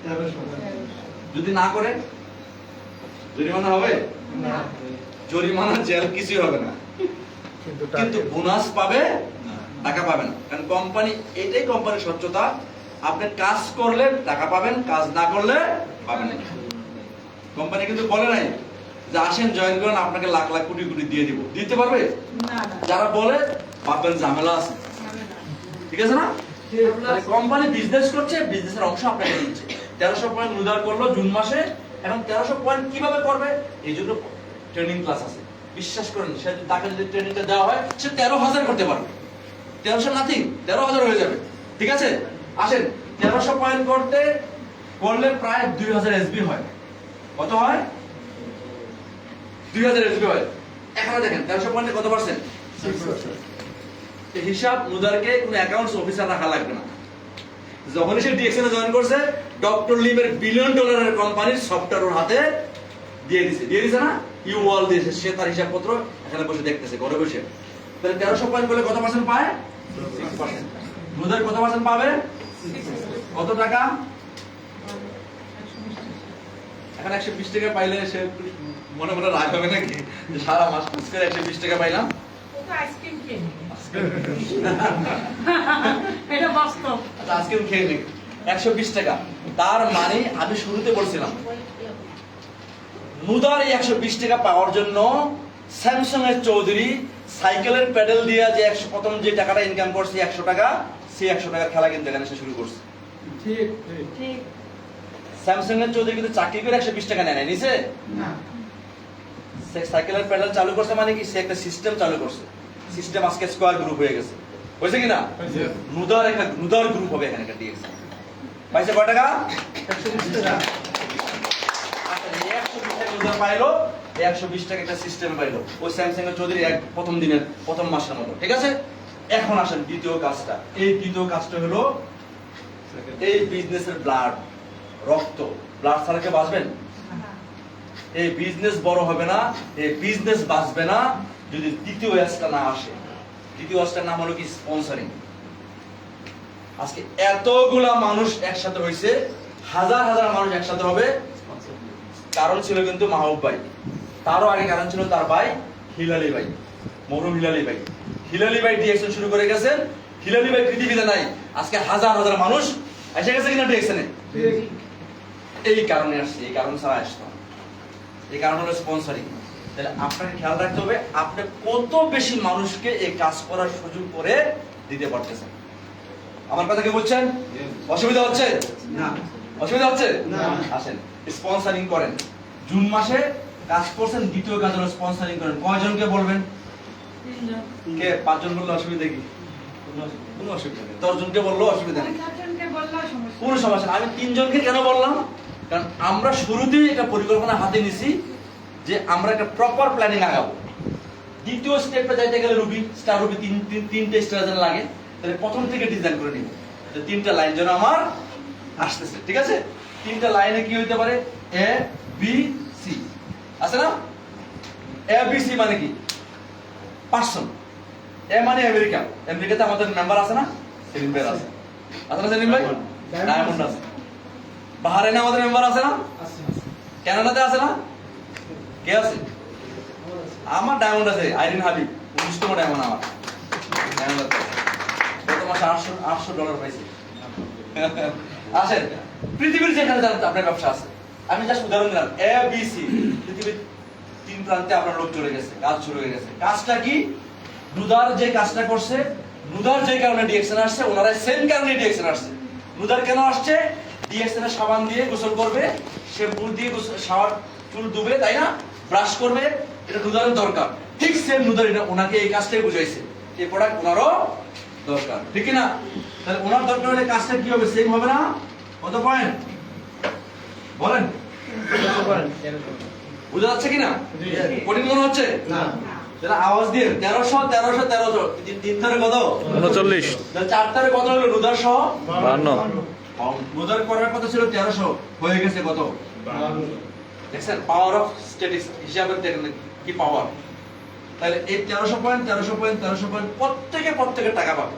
1300। যদি না করে জরিমানা হবে? না। জরিমানা, জেল, কিছুই হবে না, কিন্তু বোনাস পাবে, টাকা পাবে না। কারণ কোম্পানি, এটাই কোম্পানির স্বচ্ছতা। আপনি কাজ করলে টাকা পাবেন, কাজ না করলে পাবেন না। কোম্পানি কিন্তু বলে নাই যে আসেন জয়েন করেন আপনাকে লাখ লাখ কোটি কোটি দিয়ে দিব, দিতে পারবে? না, না। যারা বলে ভাববেন ঝামেলা আছে, ঠিক আছে না? কোম্পানি বিজনেস করছে, বিজনেসের অংশ আপনাকে দিচ্ছে। 1300 পয়েন্ট নুদার করলো জুন মাসে। এখন 1300 পয়েন্ট কিভাবে করবে, এই জন্য ট্রেনিং ক্লাস আছে। বিশ্বাস করেন, সে তাকে যদি ট্রেনিংটা দেওয়া হয়, সে 13,000 করতে পারবে। 1300 নাথিং, 13,000 হয়ে যাবে, ঠিক আছে? আসেন, 1300 পয়েন্ট করলে প্রায় 2000 এসবি হয়। কত হয়? 2000 এসবি হয়। এখানে দেখেন 1300 পয়েন্টে কত পার্সেন্ট? এই হিসাব নুদারকে কোনো অ্যাকাউন্টস অফিসার রাখা লাগবে না। যখন সে ডিএক্সএন এ জয়েন করছে, ডক্টর লিমের বিলিয়ন ডলারের কোম্পানির সফটওয়্যার ওর হাতে দিয়ে দিছে না? ইউ ওয়াল দিয়েছে, সে তার হিসাবপত্র এখানে বসে দেখতেছে, ঘরে বসে। তাহলে 1300 পয়েন্ট করলে কত পার্সেন্ট পায়? 6%। নুদার কত পার্সেন্ট পাবে? কত টাকা? এখন 120 টাকা পাইলে সে মনে মনে রাগ হবে নাকি যে সারা মাস খরচ করে 120 টাকা পাইলাম? ও তো আইসক্রিম খেয়ে নিবে। এটা বাস্তব। আচ্ছা, আজকে আমি খেয়ে নিই 120 টাকা। তার মানে আমি শুরুতে বলছিলাম নুদার এই 120 টাকা পাওয়ার জন্য স্যামসাং এর চৌধুরী সাইকেলের প্যাডেল দিয়ে যে প্রথম যে টাকাটা ইনকাম করছে 100 টাকা, সেই 100 টাকার খেলা কিন্তু এখানে সে শুরু করছে। ঠিক ঠিক। স্যামসাং এর চৌধুরী কিন্তু চাকরি করে 120 টাকা নেয় নাই, নিছে? না। সে সাইকেলের প্যাডেল চালু করছে মানে কি, সে একটা সিস্টেম চালু করছে। সিস্টেম আজকে স্কয়ার গ্রুপ হয়ে গেছে, বুঝছে কি না? নুদার গ্রুপ হবে এখানে একটা ডিএক্স। পাইছে কয় টাকা? 120 টাকা। আচ্ছা, এই 120 টাকা নুদার পাইলো, এই 120 টাকা একটা সিস্টেম পাইলো ওই স্যামসাং এর চৌধুরী প্রথম দিনের প্রথম মাসের মতো, ঠিক আছে? এখন আসেন দ্বিতীয় কাজটা। এই দ্বিতীয় কাজটা হলো এই বিজনেসের ব্লাড, রক্ত। ব্লাড ছাড়া কেউ বাঁচবেন? এই বিজনেস বড় হবে না, এই বিজনেস বাঁচবে না যদি দ্বিতীয় অ্যাসটা না আসে। দ্বিতীয় অ্যাসটার নাম হলো কি? স্পন্সরিং। আজকে এতগুলা মানুষ একসাথে হইছে, হাজার হাজার মানুষ একসাথে হবে, কারণ ছিল কিন্তু মাহবুব ভাই। তারও আগে কারণ ছিল তার ভাই হিলালি ভাই, মরহুম হিলালি ভাই। হিলালি ভাই ডিএক্সএন শুরু করে গেছেন। হিলালি ভাই পৃথিবীতে নাই, আজকে হাজার হাজার মানুষ এসে গেছে কিনা ডিএক্সএনে? এই কারণে আসছে, এই কারণ ছাড়া আসতো। এই কারণ হলো স্পন্সরিং। তাহলে আপনাকে খেয়াল রাখতে হবে আপনি কত বেশি মানুষকে এই কাজ করার সুযোগ করে দিতে পারতেছেন। আমার কথা কি বলছেন? অসুবিধা হচ্ছে না অসুবিধা হচ্ছে না। আসেন স্পন্সরিং করেন। জুন মাসে কাজ করছেন, দ্বিতীয় কাজ হলো স্পন্সরিং করেন। কয়জনকে বলবেন? 3 জন। কে? 5 জন বললে অসুবিধা কি? কোনো অসুবিধা নেই। 10 জনকে বললেও অসুবিধা নেই, 4 জনকে বললেও সমস্যা। কোনো সমস্যা না। আমি 3 জনকে কেন বললাম? কারণ আমরা শুরুতেই একটা পরিকল্পনা হাতে নিছি যে আমরা একটা প্রপার প্ল্যানিং আগাবো। দ্বিতীয় স্টেপে যাইতে গেলে রুবি স্টার রুবি তিনটে স্টার যেন লাগে, তাহলে প্রথম থেকে ডিজাইন করে নিব যে 3টা লাইন যেন আমার আসতেছে, ঠিক আছে? 3টা লাইনে কি হইতে পারে? এ বি সি আছে না? এ বি সি মানে কি? পার্সন। এ মানে আমেরিকা, আমেরিকাতে আমাদের মেম্বার আছে না? সেলিম ভাই আছে না? সেলিম ভাই ডায়মন্ড আছে। বাহারাইনে আমাদের মেম্বার আছে না? কানাডাতে আছে না? কে আছে? আমার ডায়মন্ড আছে, আইরিন হাবিব, 19তম ডায়মন্ড আমার। ডায়মন্ড আছে, গত মাসে $800 পাইছি। আসেন পৃথিবীর যেখানে আপনার ব্যবসা আছে, আমি জাস্ট উদাহরণ দিলাম। এ বি সি পৃথিবীর 3 প্রান্তে আপনার লোক চলে গেছে, কাজ শুরু হয়ে গেছে। কাজটা কি? নুদার যে কাজটা করছে, নুদার যে কারণে ডিএক্সএন আসছে, ওনারা সেম কারণে ডিএক্সএন আসছে। নুদার কেন আসছে? ডিএক্সএন এর সাবান দিয়ে গোসল করবে, শ্যাম্পু দিয়ে শাওয়ার চুল ধুবে, তাই না? ব্রাশ করবে, এটা নুদারের দরকার। ঠিক সেম নুদার এটা ওনাকে এই কাজটাই বুঝাইছে, এই প্রোডাক্ট ওনারও দরকার, ঠিক না? তাহলে ওনার দরকার হলে কাজটা কি হবে? সেম হবে না? কত পয়েন্ট বলেন? বোঝা যাচ্ছে কিনা? কঠিন মনে হচ্ছে? না। যারা আওয়াজ দিয়ে 1300 তিন ধরে কত 39 চার তারে কত হলো রুদার সহ 52 রুদার করার কথা ছিল 1300 হয়ে গেছে কত দেখছেন পাওয়ার অফ স্ট্যাটিস্টিক্স হিসাবে দেখেন কি পাওয়ার তাহলে এই 1300 পয়েন্ট প্রত্যেকে টাকা পাবে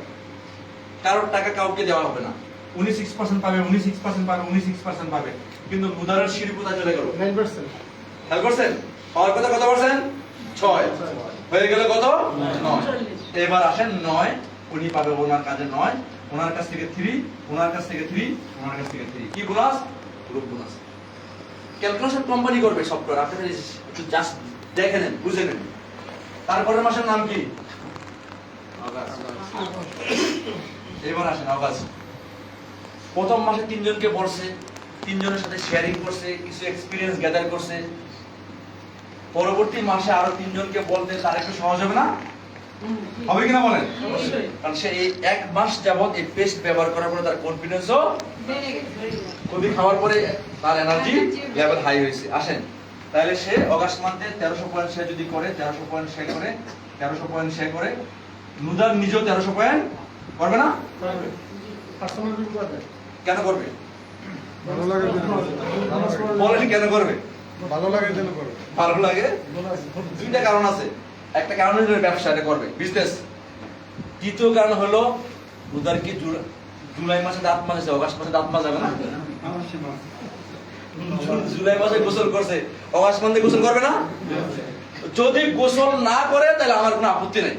কারোর টাকা কাউকে দেওয়া হবে না 6% পাবে 6% পাবে কিন্তু রুদারের সিঁড়ি কোথায় চলে গেল 9%। খেয়াল করছেন পাওয়ার কথা কত পারছেন 6 হয়ে গেল কত 9 এবার আসেন 9 উনি পাবে ওনার কাজে 9 ওনার কাছ থেকে 3 ওনার কাছ থেকে 3 ওনার কাছ থেকে 3 কি bonus group bonus calculation company করবে সফটওয়্যার আপনি একটু জাস্ট দেখে নেন বুঝে নেন তারপরের মাসের নাম কি এবার আসেন অগাস্ট প্রথম মাসে তিনজনকে বলছে তিনজনের সাথে শেয়ারিং করছে কিছু এক্সপিরিয়েন্স গ্যাদার করছে পরবর্তী মাসে আরো তিনজনকে বলতে তার একটু সহজ হবে না হবে কিনা বলেন কারণ সে এই এক মাস যাবত এই পেস্ট ব্যবহার করার পরে তার কনফিডেন্সও খুবই খাওয়ার পরে তার এনার্জি লেভেল হাই হয়েছে আসেন তাহলে সে অগাস্ট মান্থে 1300 পয়েন্ট সে যদি করে 1300 পয়েন্ট সে করে নুদার নিজেও 1300 পয়েন্ট করবে না পার্সোনাল রিভিউ করবে। কেন করবে ভালো লাগে যেন করবে। বলেন কেন করবে ভালো লাগে যেন করবে। ভালো লাগে দুইটা কারণ আছে একটা কারণ হলো ব্যবসা এটা করবে বিজনেস দ্বিতীয় কারণ হলো উদার কি জুলাই মাসে দাঁত মাজছে অগাস্ট মাসে দাঁত মাজাবে না জুলাই মাসে গোসল করছে অগাস্ট মাসে গোসল করবে না যদি গোসল না করে তাহলে আমার কোনো আপত্তি নাই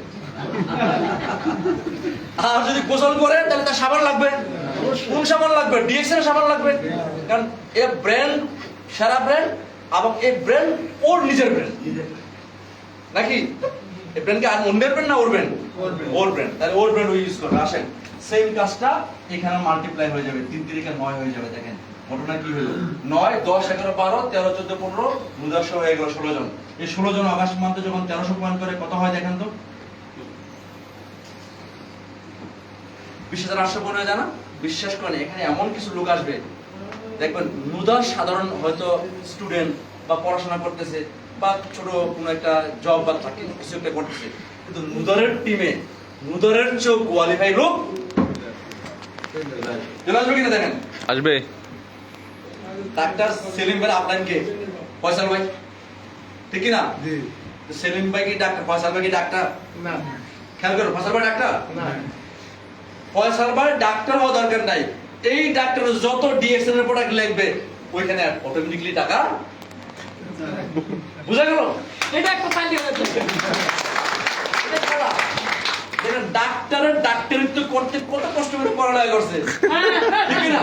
আর যদি গোসল করে তাহলে তার সাবান লাগবে কোন সাবান লাগবে ডিএক্সের সাবান লাগবে কারণ এ ব্র্যান্ড সারা ব্র্যান্ড এবং এই ব্র্যান্ড ওর নিজের ব্র্যান্ড নাকি এই ব্র্যান্ড কি আর অন্যের ব্র্যান্ড না ওর ব্র্যান্ড ওর ব্র্যান্ড তাহলে ওর ব্র্যান্ড ও ইউজ করবে আসেন সেম কাজটা এখানে মাল্টিপ্লাই হয়ে যাবে 3 3 9 হয়ে যাবে দেখেন ঘটনা কি হলো 9 10 11 12 13 14 15 মুদার্শ হয়ে গেল 16 জন এই 16 জন আগস্ট মাসে যখন 1300 পয়েন্ট করে কত হয় দেখেন তো 20800 পয়েন্ট হয় জানা বিশ্বাস করেন এখানে এমন কিছু লোক আসবে দেখবেন নুদার সাধারণ হয়তো স্টুডেন্ট বা পড়াশোনা করতেছে বা ছোট কোনো একটা জব বা চাকরি কিছু একটা করতেছে কিন্তু নুদারের টিমে নুদারের চেয়ে কোয়ালিফাই লোক চলে আসবে কিনা দেখেন আসবে ডাক্তার সেলিম ভাই আপনার কে ফয়সাল ভাই ঠিক কি না জি। সেলিম ভাই কি ডাক্তার ফয়সাল ভাই কি ডাক্তার না। খেয়াল করো ফয়সাল ভাই ডাক্তার না। ফয়সাল ভাই ডাক্তার হওয়া দরকার নাই এই ডাক্তার যত ডিএক্সএল এর প্রোডাক্ট লিখবে ওইখানে অটোমেটিক্যালি টাকা বুঝা গেল এটা একটা ফাইল হয়ে যাচ্ছে এটা খেলা যেটা ডাক্তারের ডাক্তারিত্ব করতে কত কষ্ট করে পড়ালেখা করছে ঠিক কি না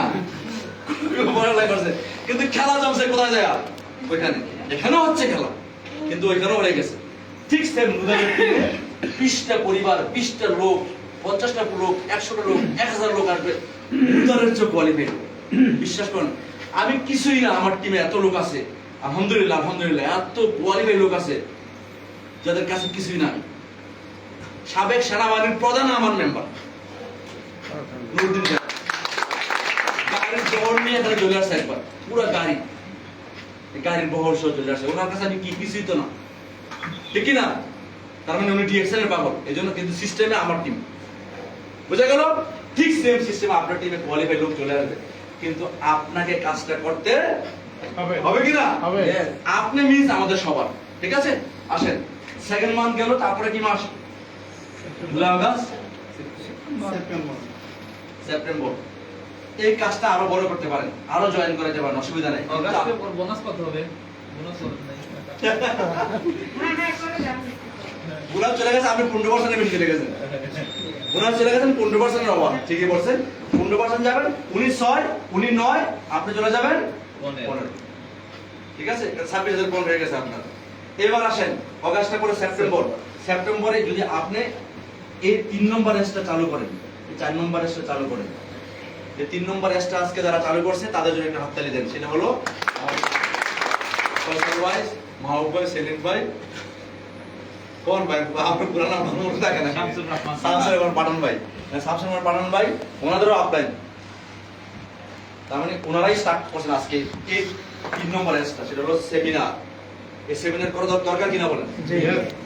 পড়ালেখা করছে কিন্তু খেলা জমছে কোথায় যায় ওইখানে এখানেও হচ্ছে খেলা কিন্তু ওইখানেও রয়ে গেছে ঠিক সেম নুদারের টিমে 20টা পরিবার 20টা লোক 50টা লোক 100টা লোক 1000 লোক আসবে নুদারের চেয়ে কোয়ালিফাইড বিশ্বাস করুন আমি কিছুই না আমার টিমে এত লোক আছে আলহামদুলিল্লাহ এত কোয়ালিফাইড লোক আছে যাদের কাছে কিছুই না সাবেক সেনাবাহিনীর প্রধান আমার মেম্বার নুরুদ্দিন সাহেব গাড়ির বহর নিয়ে এখানে চলে আসছে একবার পুরো গাড়ির বহর সহ চলে আসছে ওনার কাছে আমি কি কিছুই তো না ঠিক না তার মানে উনি ডিএক্সএল এর পাগল এই জন্য কিন্তু সিস্টেমে আমার টিম বুঝা গেল ঠিক সেম সিস্টেম আপনার টিমে কোয়ালিফাইড লোক চলে আসবে কিন্তু আপনাকে কাজটা করতে হবে। হবে কি না হবে। Yes, আপনি মিন্স আমাদের সবার ঠিক আছে আসেন সেকেন্ড মান্থ গেল তারপরে কি মাস জুলাই আগস্ট সেপ্টেম্বর। সেপ্টেম্বর এই কাজটা আরো বড় করতে পারেন আরো জয়েন করে যেতে পারেন অসুবিধা নেই বোনাস কত হবে বোনাস কত নাই হ্যাঁ হ্যাঁ করে যান বোনাস চলে গেছে আপনি 15% বেশি চলে গেছেন বোনাস চলে গেছেন 15% এর অভাব ঠিকই বলছেন 15% যাবেন উনি 6 উনি 9 আপনি চলে যাবেন 15 ঠিক আছে 26,000 পয়েন্ট হয়ে গেছে আপনার এবার আসেন অগাস্টে পরে সেপ্টেম্বরে যদি আপনি এই 3 নম্বর এসটা চালু করেন এই 4 নম্বর এসটা চালু করেন এই 3 নম্বর এসটা আজকে যারা চালু করছে তাদের জন্য একটা হাততালি দেন সেটা হলো ফয়সাল ভাই মাহবুব ভাই সেলিম ভাই কোন ভাই আপনার পুরো নাম মনে থাকে না শামসুর রহমান শামসুর রহমান পাঠান ভাই শামসুর রহমান পাঠান ভাই ওনাদেরও আপলাইন তার মানে ওনারাই স্টার্ট করছেন আজকে এই 3 নম্বর এসটা সেটা হলো সেমিনার এই সেমিনার করা দরকার কিনা বলেন? জি।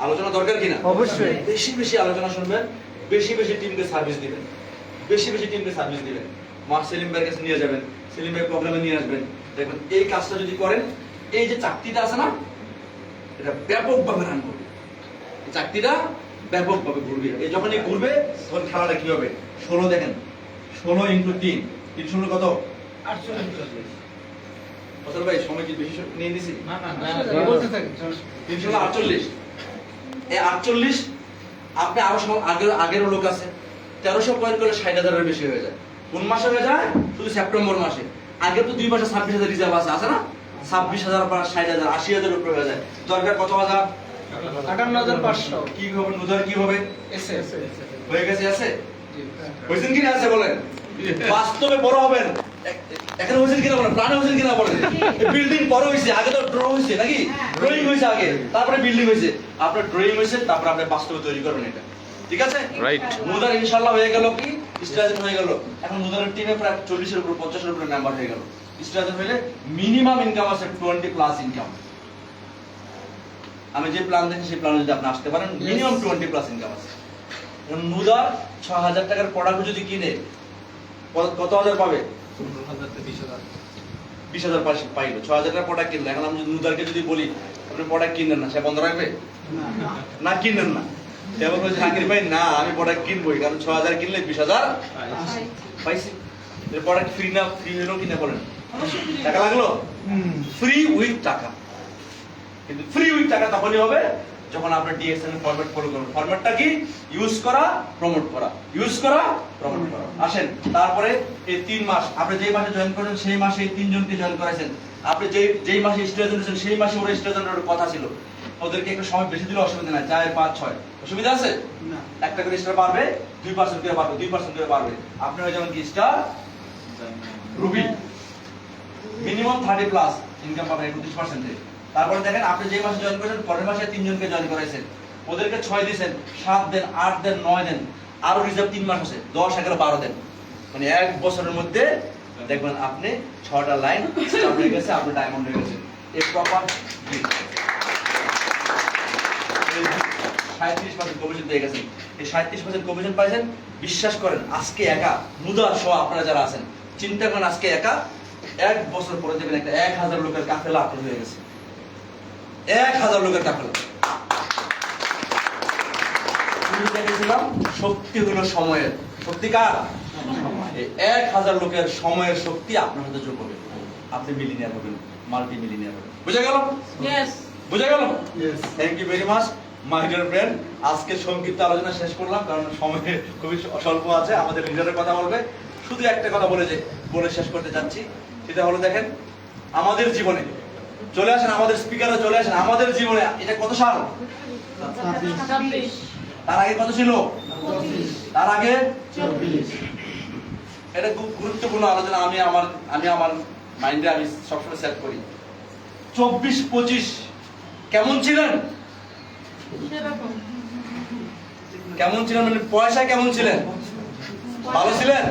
আলোচনা দরকার কিনা? অবশ্যই। বেশি বেশি আলোচনা শুনবেন, বেশি বেশি টিমকে সার্ভিস দিবেন, বেশি বেশি টিমকে সার্ভিস দিবেন। মা সেলিম ভাইয়ের কাছে নিয়ে যাবেন, সেলিম ভাই প্রোগ্রামে নিয়ে আসবেন। দেখবেন এই কাজটা যদি করেন, এই যে চাকতিটা আছে না, এটা ব্যাপকভাবে রান করবে। এই চাকতিটা ব্যাপকভাবে ঘুরবে। এই যখনই ঘুরবে তখন খেলাটা কি হবে? 16 দেখেন, 16 ইন্টু 3, 3 16 কত? 48 ফসল ভাই সময় কি বেশি নিয়ে নিছি? না না না বলতে থাকেন। 3 16 48। এই 48 আপনি আরো আগেরও লোক আছে, 1300 পয়েন্ট করলে 60,000 এর বেশি হয়ে যায়। কোন মাসে হয়ে যায়? শুধু সেপ্টেম্বর মাসে। আগে তো 2 মাসে 26,000 রিজার্ভ আছে না? 26,000 পর 60,000, 80,000 উপরে হয়ে যায়। দরকার কত হাজার? 58,500 কি হবে? নুজার কি হবে? এসে হয়ে গেছে আছে? হয়েছেন কি না আছে বলেন? বাস্তবে বড় হবেন। এখানে হয়েছেন কিনা বলেন? প্ল্যানে হয়েছেন কিনা বলেন? বিল্ডিং বড় হয়েছে, আগে তো ড্র হয়েছে নাকি? ড্রয়িং হয়েছে আগে, তারপরে বিল্ডিং হয়েছে। আপনার ড্রয়িং হয়েছে, তারপরে আপনি বাস্তবে তৈরি করবেন এটা। ঠিক আছে? Right. মুদার ইনশাআল্লাহ হয়ে গেল কি? স্ট্রাটেজি হয়ে গেল। এখন মুদারের টিমে প্রায় 40 এর উপর 50 এর উপরে মেম্বার হয়ে গেল। স্ট্রাটেজি হইলে মিনিমাম ইনকাম আছে 20 প্লাস ইনকাম। আমি যে প্ল্যান দেখি সেই প্ল্যানে যদি আপনি আসতে পারেন, মিনিমাম 20 প্লাস ইনকাম আছে। এখন মুদার 6,000 টাকার প্রোডাক্ট যদি কিনে কত হাজার পাবে? 20,000 পাইল। 6,000 টাকার প্রোডাক্ট কিনলে। এখন আমি যদি মুদারকে যদি বলি আপনি প্রোডাক্ট কিনলেন না, সে বন্ধ রাখবে? না কিনলেন না। এবার বলছে জাকির ভাই না, আমি প্রোডাক্ট কিনবই, কারণ 6,000 কিনলে 20,000 পাইছি। এর প্রোডাক্ট ফ্রি না? ফ্রি হলো কিনা বলেন? টাকা লাগলো? ফ্রি উইথ টাকা। কিন্তু ফ্রি উইথ টাকা তখনই হবে যখন আপনি ডিএক্সএন ফরম্যাট ফলো করবেন। ফরম্যাটটা কি? ইউজ করা, প্রমোট করা, ইউজ করা, প্রমোট করা। আসেন, তারপরে এই 3 মাস আপনি যেই মাসে জয়েন করেন সেই মাসে এই 3 জনকে জয়েন করাইছেন। আপনি যেই মাসে স্টেজে দিয়েছেন সেই মাসে ওরা স্টেজের কথা ছিল। ওদেরকে একটু সময় বেশি দিলে অসুবিধা নাই, 4 5 6 অসুবিধা আছে? না। একটা করে স্টার পারবে, 2% করে পারবে, 2% করে পারবে। আপনি হয়ে যাবেন কি star Ruby. Minimum 30 plus income পাবেন 31%। তারপরে দেখেন আপনি যে মাসে জয়েন করেছেন পরের মাসে 3 জনকে জয়েন করাইছেন, ওদেরকে 6 দিয়েছেন, 7 দেন, 8 দেন, 9 দেন, আরো রিজার্ভ 3 মাস আছে, 10 11 12 দেন। মানে 1 বছরের মধ্যে দেখবেন আপনি 6টা লাইন স্টার হয়ে গেছে, আপনি ডায়মন্ড হয়ে গেছেন। এই প্রপার 37% কমিশন পেয়ে গেছেন। এই 37% কমিশন পাইছেন। বিশ্বাস করেন আজকে একা মুদার সহ আপনারা যারা আছেন চিন্তা করেন, আজকে একা 1 বছর পরে দেখবেন একটা 1000 লোকের কাফেলা আপনার হয়ে গেছে। 1000 লোকের কাফেলা। দেখেছিলাম শক্তি হলো সময়ের। শক্তি কার? এই 1000 লোকের সময়ের শক্তি আপনার হাতে যোগ হবে, আপনি মিলিনিয়ার হবেন, মাল্টি মিলিনিয়ার হবেন। বুঝা গেল? Yes. বুঝা গেল? Yes. Thank you very much my dear friend. আজকে সংক্ষিপ্ত আলোচনা শেষ করলাম কারণ সময় খুবই স্বল্প আছে। আমাদের লিডারের কথা বলবে। শুধু একটা কথা বলে শেষ করতে যাচ্ছি, সেটা হলো দেখেন আমাদের জীবনে চলে আসেন, আমাদের স্পিকাররা চলে আসেন। আমাদের জীবনে এটা কত সাল? 26 তার আগে কত ছিল? 25 তার আগে 24 এটা খুব গুরুত্বপূর্ণ আলোচনা। আমি আমার মাইন্ডে আমি সবসময় সেট করি। 24 25 কেমন ছিলেন? সেরকম কেমন ছিলেন মানে পয়সা কেমন ছিলেন? ভালো ছিলেন?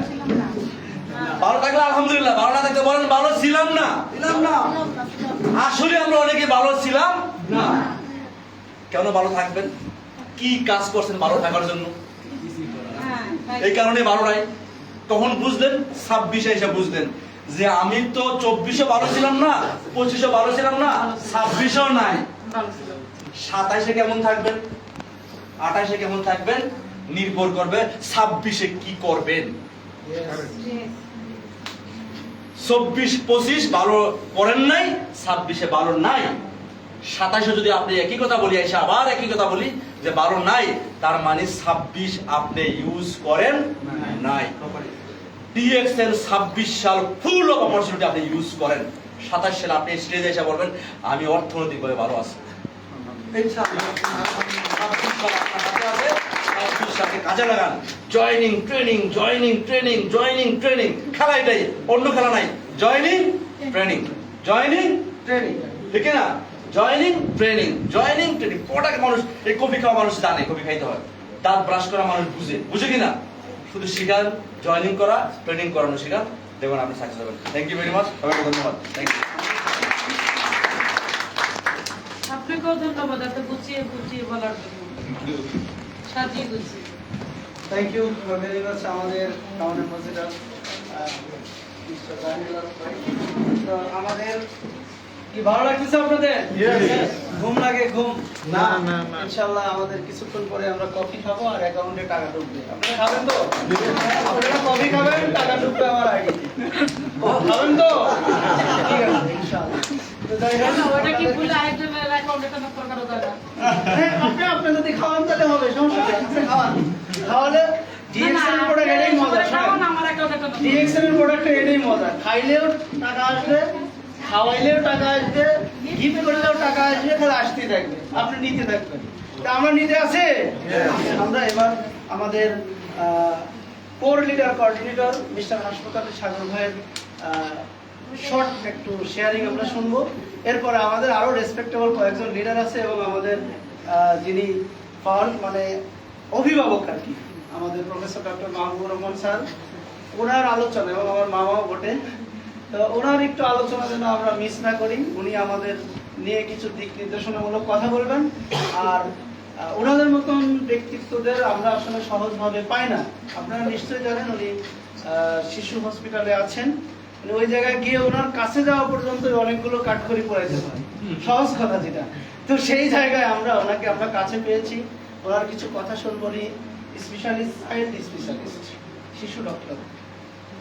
ভালো থাকলে আলহামদুলিল্লাহ, ভালো না থাকলে বলেন ভালো ছিলাম না। আসলে আমরা অনেকে ভালো ছিলাম না। কেন ভালো থাকবেন? কি কাজ করছেন ভালো থাকার জন্য? এই কারণে ভালো নাই। তখন বুঝলেন 26 এসে বুঝলেন যে আমি তো 24 ভালো ছিলাম না, 25 ভালো ছিলাম না, 26 নাই। 27 কেমন থাকবেন, 28 কেমন থাকবেন নির্ভর করবে 26 কি করবেন। 24 25 ভালো করেন নাই, 26 ভালো নাই। 27 যদি আপনি একই কথা বলি, এসে আবার একই কথা বলি যে ভালো নাই, তার মানে 26 আপনি ইউজ করেন নাই। ডিএক্সএল 26 সাল ফুল অফ অপরচুনিটি আপনি ইউজ করেন। 27 সালে আপনি স্টেজে এসে বলবেন আমি অর্থনৈতিকভাবে ভালো আছি। কাজে লাগান। Joining training, joining training, joining training. খেলা এটাই, অন্য খেলা নাই। জয়নিং ট্রেনিং, জয়নিং ট্রেনিং, ঠিক না? Joining training, joining training. কটাকে মানুষ এই কফি খাওয়া মানুষ জানে কফি খাইতে হয়, দাঁত ব্রাশ করা মানুষ বুঝে কিনা? শুধু শিখান, জয়নিং করা, ট্রেনিং করানো শিখান, দেখুন আপনি সাকসেস হবেন। থ্যাংক ইউ ভেরি মাচ, সবাইকে ধন্যবাদ। Thank you. আপনাকেও ধন্যবাদ এত গুছিয়ে গুছিয়ে বলার জন্য, সাজিয়ে গুছিয়ে। থ্যাংক ইউ ভেরি মাচ আমাদের টাউন অ্যাম্বাসেডার মিস্টার জাহাঙ্গীর ভাই। তো আমাদের কি ভালো লাগতেছে আপনাদের? ঘুম লাগে? ঘুম না, না, না। ইনশাআল্লাহ আমাদের কিছুক্ষণ পরে আমরা কফি খাবো আর অ্যাকাউন্টে টাকা ঢুকবে। আপনারা খাবেন তো? আপনারা কফি খাবেন, টাকা ঢুকবে আমার আইডি। খাবেন তো? ঠিক আছে ইনশাআল্লাহ। তো যাই হোক, না, ওটা কি ভুলে আরেকজনের অ্যাকাউন্টে ট্রান্সফার করা যাবে? হ্যাঁ, আপনি যদি খাওয়ান তাহলে হবে, সমস্যা নেই। আপনি খাওয়ান, খাওয়ালে ডিএক্সএল এর প্রোডাক্ট এটাই মজা। খাওয়ান, আমার অ্যাকাউন্টে ট্রান্সফার ডিএক্সএল এর প্রোডাক্ট এটাই মজা। খাইলেও টাকা আসবে, খাওয়াইলেও টাকা আসবে, গিফট করলেও টাকা আসবে, খালি আসতেই থাকবে, আপনি নিতে থাকবেন। তা আমরা নিতে আছে। আমরা এবার আমাদের কোর লিডার কোঅর্ডিনেটর মিস্টার হাসপাতালের সাগর ভাইয়ের শর্ট একটু শেয়ারিং আমরা শুনবো। এরপরে আমাদের আরো রেসপেক্টেবল কয়েকজন লিডার আছে এবং আমাদের যিনি মানে অভিভাবক আর কি, আমাদের professor doctor Mahbubur Rahman sir, ওনার আলোচনা এবং আমার মামাও বটে, তো ওনার একটু আলোচনা যেন আমরা মিস না করি। উনি আমাদের নিয়ে কিছু দিক নির্দেশনামূলক কথা বলবেন। আর ওনাদের মতন ব্যক্তিত্বদের আমরা আসলে সহজভাবে পাই না। আপনারা নিশ্চয়ই জানেন উনি শিশু হসপিটালে আছেন। মানে ওই জায়গায় গিয়ে ওনার কাছে যাওয়া পর্যন্ত অনেকগুলো কাঠখড়ি পোড়াইতে হয়, সহজ কথা যেটা। তো সেই জায়গায় আমরা ওনাকে আমরা কাছে পেয়েছি, ওনার কিছু কথা শুনবো। উনি স্পেশালিস্ট, চাইল্ড স্পেশালিস্ট, শিশু ডক্টর।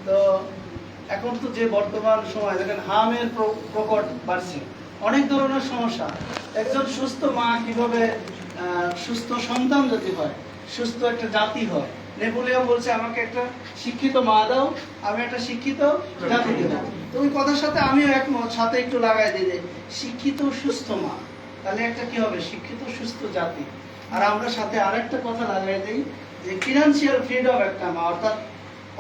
তো এখন তো যে বর্তমান সময় দেখেন হামের প্রকট বাড়ছে, অনেক ধরনের সমস্যা। একজন সুস্থ মা কিভাবে সুস্থ সন্তান যদি হয়, সুস্থ একটা জাতি হয়। নেপোলিয়ন বলছে আমাকে একটা শিক্ষিত মা দাও, আমি একটা শিক্ষিত জাতি দেব। তো ওই কথার সাথে আমিও একমত, সাথে একটু লাগাই দিই যে শিক্ষিত সুস্থ মা, তাহলে একটা কি হবে? শিক্ষিত সুস্থ জাতি। আর আমরা সাথে আরেকটা কথা লাগাই দিই যে ফিনান্সিয়াল ফ্রিডম একটা মা, অর্থাৎ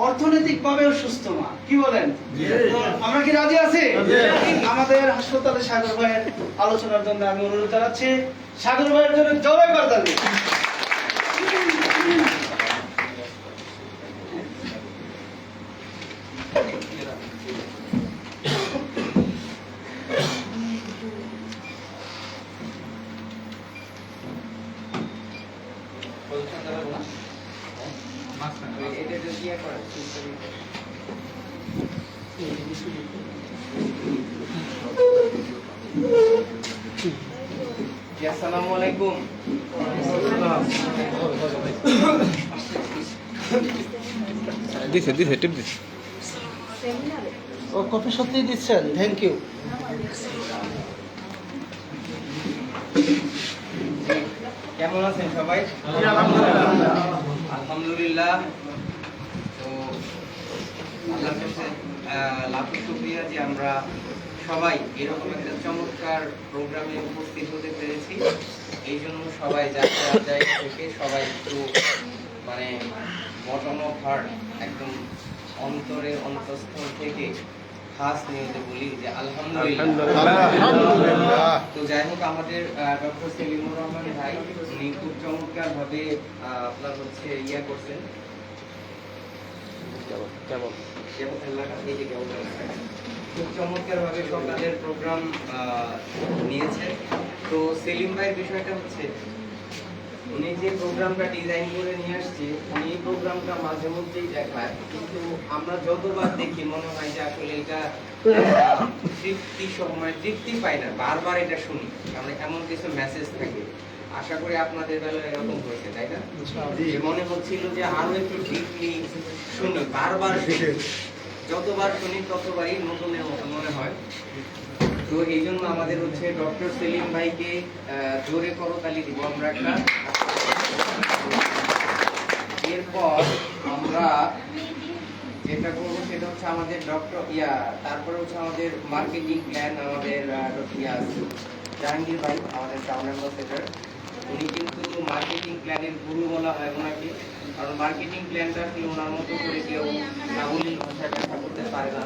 অর্থনৈতিকভাবেও সুস্থ মা। কি বলেন? তো আমরা কি রাজি আছি? আমাদের হাসপাতালে সাগর ভাইয়ের আলোচনার জন্য আমি অনুরোধ জানাচ্ছি। সাগর ভাইয়ের জন্য জয় করতালি। আসসালামু আলাইকুম। দিছে টিপ দিছে। ও কফি সত্যিই দিচ্ছেন, থ্যাংক ইউ। কেমন আছেন সবাই? আলহামদুলিল্লাহ। তো আল্লাহর কাছে লাখ শুকরিয়া যে আমরা সবাই এরকম একটা চমৎকার প্রোগ্রামে উপস্থিত হতে পেরেছি। এই জন্য সবাই জায়গা থেকে সবাই একটু মানে বটম অফ হার্ট, একদম অন্তরের অন্তঃস্থল থেকে খাস নিয়তে বলি যে আলহামদুলিল্লাহ। তো যাই হোক, আমাদের ডক্টর সেলিমুর রহমান ভাই উনি খুব চমৎকার ভাবে আপনার হচ্ছে করছেন। খুব চমৎকার ভাবে সকালের প্রোগ্রাম নিয়েছে। তো সেলিম ভাইয়ের বিষয়টা হচ্ছে উনি যে প্রোগ্রামটা ডিজাইন করে নিয়ে আসছে, উনি এই প্রোগ্রামটা মাঝে মধ্যেই দেখায়, কিন্তু আমরা যতবার দেখি মনে হয় যে আসলে এটা তৃপ্তি পাই না, বারবার এটা শুনি। আমরা এমন কিছু মেসেজ থাকে, আশা করি আপনাদের বেলায় এরকম হয়েছে, তাই না? যে মনে হচ্ছিল যে আরো একটু ডিপলি শুনি, বারবার শুনি, যতবার শুনি ততবারই নতুনের মতো মনে হয়। তো এই জন্য আমাদের হচ্ছে ডক্টর সেলিম ভাইকে জোরে করতালি দিব আমরা একটা। এরপর আমরা যেটা করবো সেটা হচ্ছে আমাদের তারপরে হচ্ছে আমাদের মার্কেটিং প্ল্যান, আমাদের জাহাঙ্গীর ভাই, আমাদের টাউন অ্যাম্বাসেডর। উনি কিন্তু মার্কেটিং প্ল্যানের গুরু বলা হয় ওনাকে, কারণ মার্কেটিং প্ল্যানটা আসলে ওনার মতো করে কেউ সাবলীল ভাষায় ব্যাখ্যা করতে পারে না।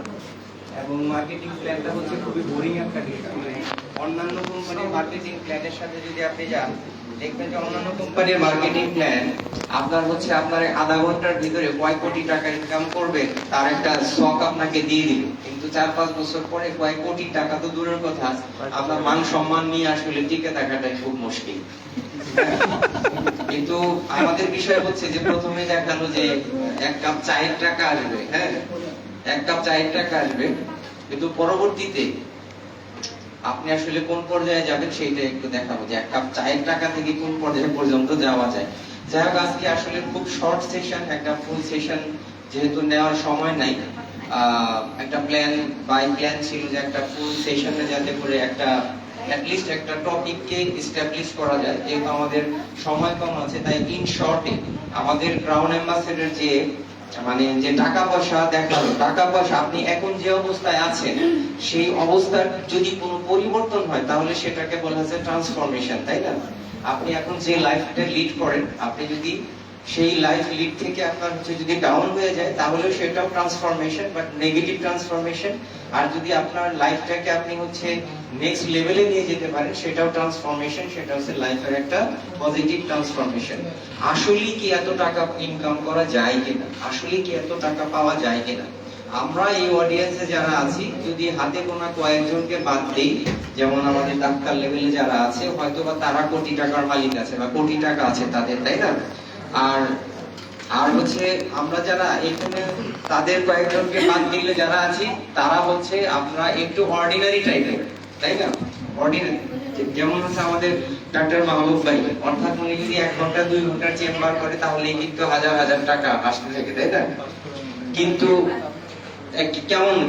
এবং মার্কেটিং প্ল্যানটা হচ্ছে খুবই বোরিং একটা বিষয়। মানে অন্যান্য কোম্পানির মার্কেটিং প্ল্যানের সাথে যদি আপনি যান, দেখবেন যে অন্যান্য কোম্পানির মার্কেটিং প্ল্যান আপনার আধা ঘন্টার ভিতরে কয় কোটি টাকা ইনকাম করবে তার একটা স্টক আপনাকে দিয়ে দিবে। কিন্তু 4-5 বছর পরে কয়েক কোটি টাকা তো দূরের কথা, আপনার মান সম্মান নিয়ে আসলে টিকে থাকাটাই খুব মুশকিল। কিন্তু আমাদের বিষয় হচ্ছে যে প্রথমে দেখানো যে 1 কাপ চায়ের টাকা আসবে, হ্যাঁ 1 কাপ চায়ের টাকা আসবে, কিন্তু পরবর্তীতে আপনি আসলে কোন পর্যায়ে যাবেন সেইটা একটু দেখাবো, যে 1 কাপ চায়ের টাকা থেকে কোন পর্যায়ে পর্যন্ত যাওয়া যায়। যাই হোক, আজকে আসলে খুব শর্ট সেশন, একটা ফুল সেশন যেহেতু নেওয়ার সময় নাই, একটা প্ল্যান ছিল যে একটা ফুল সেশনে যাতে করে একটা অ্যাটলিস্ট একটা টপিককে এস্টাবলিশ করা যায়। যেহেতু আমাদের সময় কম আছে, তাই ইন শর্টে আমাদের ক্রাউন অ্যাম্বাসেডর যে মানে যে টাকা পয়সা দেখালো, টাকা পয়সা আপনি এখন যে অবস্থায় আছেন সেই অবস্থার যদি কোনো পরিবর্তন হয় তাহলে সেটাকে বলা হচ্ছে ট্রান্সফরমেশন, তাই না? আপনি এখন যে লাইফটা লিড করেন, আপনি যদি সেই লাইফ লিড থেকে আপনার হচ্ছে যদি ডাউন হয়ে যায় তাহলে সেটাও ট্রান্সফরমেশন, বাট নেগেটিভ ট্রান্সফরমেশন। আর যদি আপনার লাইফটাকে আপনি হচ্ছে নেক্সট লেভেলে নিয়ে যেতে পারেন সেটাও ট্রান্সফরমেশন, সেটা হচ্ছে লাইফের একটা পজিটিভ ট্রান্সফরমেশন। আসলে কি এত টাকা ইনকাম করা যায় কিনা, আসলে কি এত টাকা পাওয়া যায় কিনা, আমরা এই অডিয়েন্সে যারা আছি যদি হাতে গোনা কয়েকজনকে বাদ দেই, যেমন আমাদের ডাক্তার লেভেলে যারা আছে হয়তো বা তারা কোটি টাকার মালিক আছে বা কোটি টাকা আছে তাদের, তাই না? আর হচ্ছে আমরা যারা এখানে তাদের কয়েকজনকে বাদ দিলে যারা আছি তারা হচ্ছে আমরা একটু অর্ডিনারি টাইপের, তাই না? অর্ডিনারি, যেমন হচ্ছে আমাদের ডাক্তার মাহবুব ভাই, অর্থাৎ উনি যদি 1 ঘন্টা 2 ঘন্টার চেম্বার করে তাহলে কিন্তু হাজার হাজার টাকা আসতে থাকে, তাই না? কিন্তু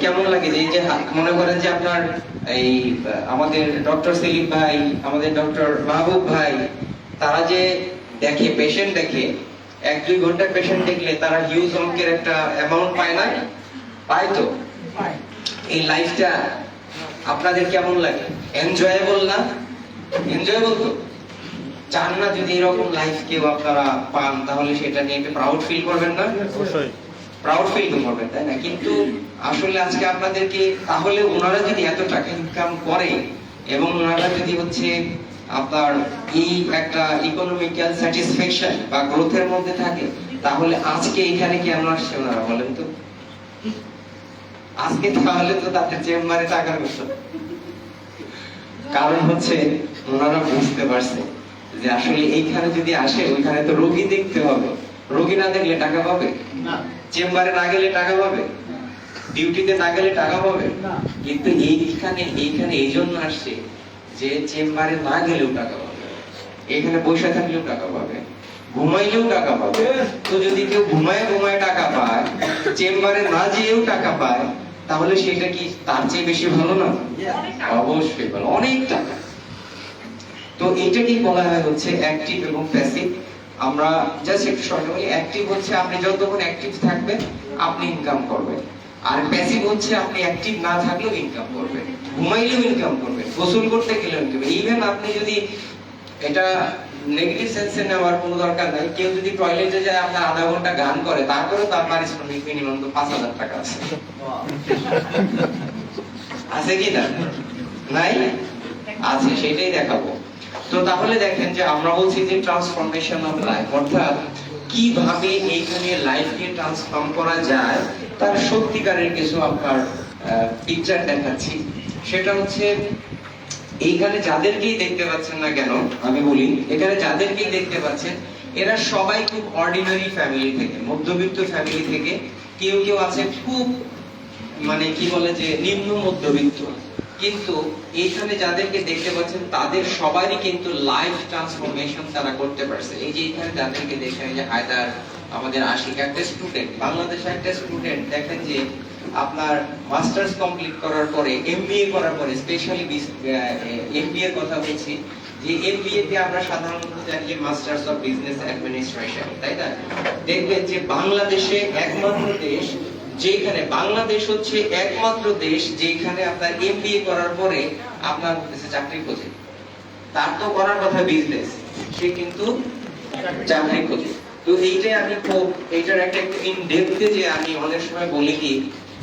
কেমন লাগে যে এই যে মনে করেন যে আপনার এই আমাদের ডক্টর সেলিম ভাই, আমাদের ডক্টর মাহবুব ভাই, তারা যে দেখে পেশেন্ট দেখে 1-2 ঘন্টা পেশেন্ট দেখলে তারা হিউজ অঙ্কের একটা অ্যামাউন্ট পায় না, পায় তো? এই লাইফটা আপনাদের কেমন লাগে? এনজয়েবল না? এনজয়েবল তো? চান না যদি এরকম লাইফ কেউ আপনারা পান তাহলে সেটা নিয়ে একটু প্রাউড ফিল করবেন না? অবশ্যই প্রাউড ফিল করবেন, তাই না? কিন্তু আসলে আজকে আপনাদেরকে তাহলে ওনারা যদি এত টাকা ইনকাম করে এবং ওনারা যদি হচ্ছে আপনার এই একটা ইকোনমিক্যাল স্যাটিসফ্যাকশন বা গ্রোথের মধ্যে থাকে তাহলে আজকে এখানে কেন আসছে ওনারা বলেন তো? আজকে তাহলে তো তাদের চেম্বারে টাকার কথা, কারণ হচ্ছে ওনারা বুঝতে পারছে যে আসলে এইখানে যদি আসে ওইখানে তো রোগী দেখতে হবে, রোগী না দেখলে টাকা পাবে না, চেম্বারে না গেলে টাকা পাবে, ডিউটিতে না গেলে টাকা পাবে না। কিন্তু এইখানে এই জন্য আসছে যে চেম্বারে না গেলেও টাকা পাবে, এখানে বসে থাকলেও টাকা পাবে, ঘুমাইলেও টাকা পাবে। তো যদি কেউ ঘুমায় টাকা পায়, চেম্বারে না যেয়েও টাকা পায়, তাহলে সেটা কি তার চেয়ে বেশি ভালো না? অবশ্যই ভালো, অনেক টাকা। তো এটাকেই বলা হয় হচ্ছে অ্যাক্টিভ এবং প্যাসিভ। আমরা জাস্ট একটু শর্ট বলি, অ্যাক্টিভ হচ্ছে আপনি যতক্ষণ অ্যাক্টিভ থাকবেন আপনি ইনকাম করবেন, আর প্যাসিভ হচ্ছে আপনি অ্যাক্টিভ না থাকলেও ইনকাম করবেন, ঘুমাইলেও ইনকাম করবেন, গোসল করতে গেলেও ইনকাম। ইভেন আপনি যদি এটা নেগেটিভ সেন্সে নেওয়ার কোনো দরকার নাই, কেউ যদি টয়লেটে যায় আপনার আধা ঘন্টা গান করে তারপরে তো আপনার পারিশ্রমিক মিনিমাম তো 5,000 টাকা আছে, আছে কি না? নাই? আছে, সেটাই দেখাবো। তো তাহলে দেখেন যে আমরা বলছি যে ট্রান্সফরমেশন অফ লাইফ, অর্থাৎ কিভাবে এইখানে লাইফকে ট্রান্সফর্ম করা যায় তার সত্যিকারের কিছু আপনার পিকচার দেখাচ্ছি। সেটা হচ্ছে এইখানে যাদেরকেই দেখতে পাচ্ছেন না কেন, আমি বলি এখানে যাদেরকেই দেখতে পাচ্ছেন এরা সবাই খুব অর্ডিনারি ফ্যামিলি থেকে, মধ্যবিত্ত ফ্যামিলি থেকে, কেউ আছে খুব মানে কি বলে যে নিম্ন মধ্যবিত্ত, কিন্তু এইখানে যাদেরকে দেখতে পাচ্ছেন তাদের সবারই কিন্তু লাইফ ট্রান্সফরমেশন তারা করতে পারছে। এই যে এখানে যাদেরকে দেখেন, এই যে হায়দার, আমাদের আশিক, একটা স্টুডেন্ট, বাংলাদেশে একটা স্টুডেন্ট, দেখেন যে আপনার মাস্টার্স কমপ্লিট করার পরে, এমবিএ করার পরে, স্পেশালি এমবিএ এর কথা বলছি, যে এমবিএ তে আমরা সাধারণত জানি যে মাস্টার্স অফ বিজনেস অ্যাডমিনিস্ট্রেশন, তাই না? দেখবেন যে বাংলাদেশে একমাত্র দেশ যেখানে, বাংলাদেশ হচ্ছে একমাত্র দেশ যেখানে আপনার এমবিএ করার পরে আপনার চাকরি খোঁজে। তার তো করার কথা বিজনেস, সে কিন্তু চাকরি খোঁজে। তো এইটাই আমি খুব এইটার একটা ইন ডেপথে যে আমি অনেক সময় বলি কি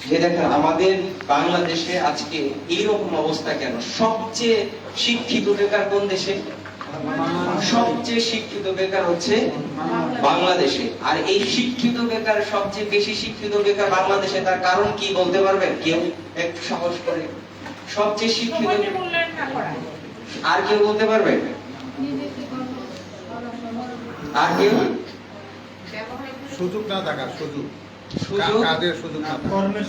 যে দেখেন আমাদের বাংলাদেশে আজকে এইরকম অবস্থা কেন? সবচেয়ে শিক্ষিত বেকার কোন দেশে? সবচেয়ে শিক্ষিত বেকার হচ্ছে বাংলাদেশে। আর এই শিক্ষিত বেকার, সবচেয়ে বেশি শিক্ষিত বেকার বাংলাদেশে, তার কারণ কি বলতে পারবেন কেউ? একটু সাহস করে। সবচেয়ে শিক্ষিত আর কেউ বলতে পারবে? আর কেউ? সুযোগ না থাকা, সুযোগ সুযোগ কাজের সুযোগ না থাকা, কর্মের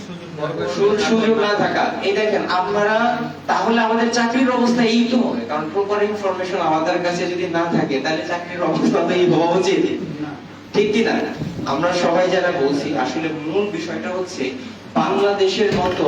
সুযোগ না থাকা। এই দেখেন আপনারা, তাহলে আমাদের চাকরির অবস্থা এই তো হবে, কারণ প্রপার ইনফরমেশন আমাদের কাছে যদি না থাকে তাহলে চাকরির অবস্থা তো এই হওয়া উচিত, ঠিক কি না? আমরা সবাই যারা বলছি, আসলে মূল বিষয়টা হচ্ছে বাংলাদেশের মতো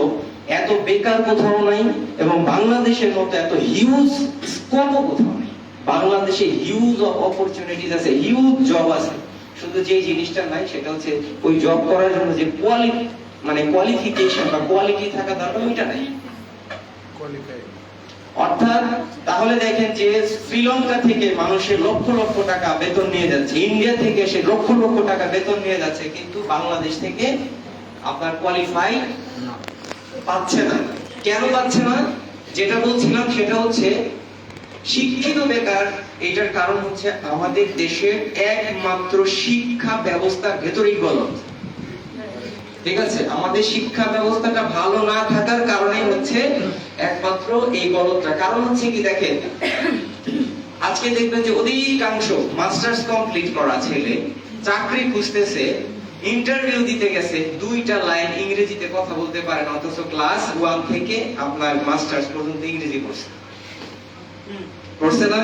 এত বেকার কোথাও নাই, এবং বাংলাদেশের মতো এত হিউজ স্কোপও কোথাও নেই। বাংলাদেশে হিউজ অপরচুনিটিস আছে, হিউজ জব আছে, শুধু যে জিনিসটা নাই সেটা হচ্ছে ওই জব করার জন্য যে কোয়ালিটি, মানে কোয়ালিফিকেশন বা কোয়ালিটি থাকা দরকার, ওইটা নাই। কোয়ালিফাই। অর্থাৎ তাহলে দেখেন যে শ্রীলঙ্কা থেকে মানুষের লক্ষ লক্ষ টাকা বেতন নিয়ে যাচ্ছে, ইন্ডিয়া থেকে সে লক্ষ লক্ষ টাকা বেতন নিয়ে যাচ্ছে, কিন্তু বাংলাদেশ থেকে আপনার কোয়ালিফাই পাচ্ছে না। কেন পাচ্ছে না? যেটা বলছিলাম সেটা হচ্ছে শিক্ষিত বেকার। এটার কারণ হচ্ছে আমাদের দেশের একমাত্র শিক্ষা ব্যবস্থার ভেতরেই গলত, ঠিক আছে? আমাদের শিক্ষা ব্যবস্থাটা ভালো না থাকার কারণে হচ্ছে একমাত্র এই গলতটা। কারণ হচ্ছে কি দেখেন, আজকে দেখবেন যে অধিকাংশ মাস্টার্স কমপ্লিট করা ছেলে চাকরি খুঁজতেছে, ইন্টারভিউ দিতে গেছে, 2টা লাইন ইংরেজিতে কথা বলতে পারে না, অথচ ক্লাস 1 থেকে আপনার মাস্টার্স পর্যন্ত ইংরেজি পড়ছে, পড়ছে না?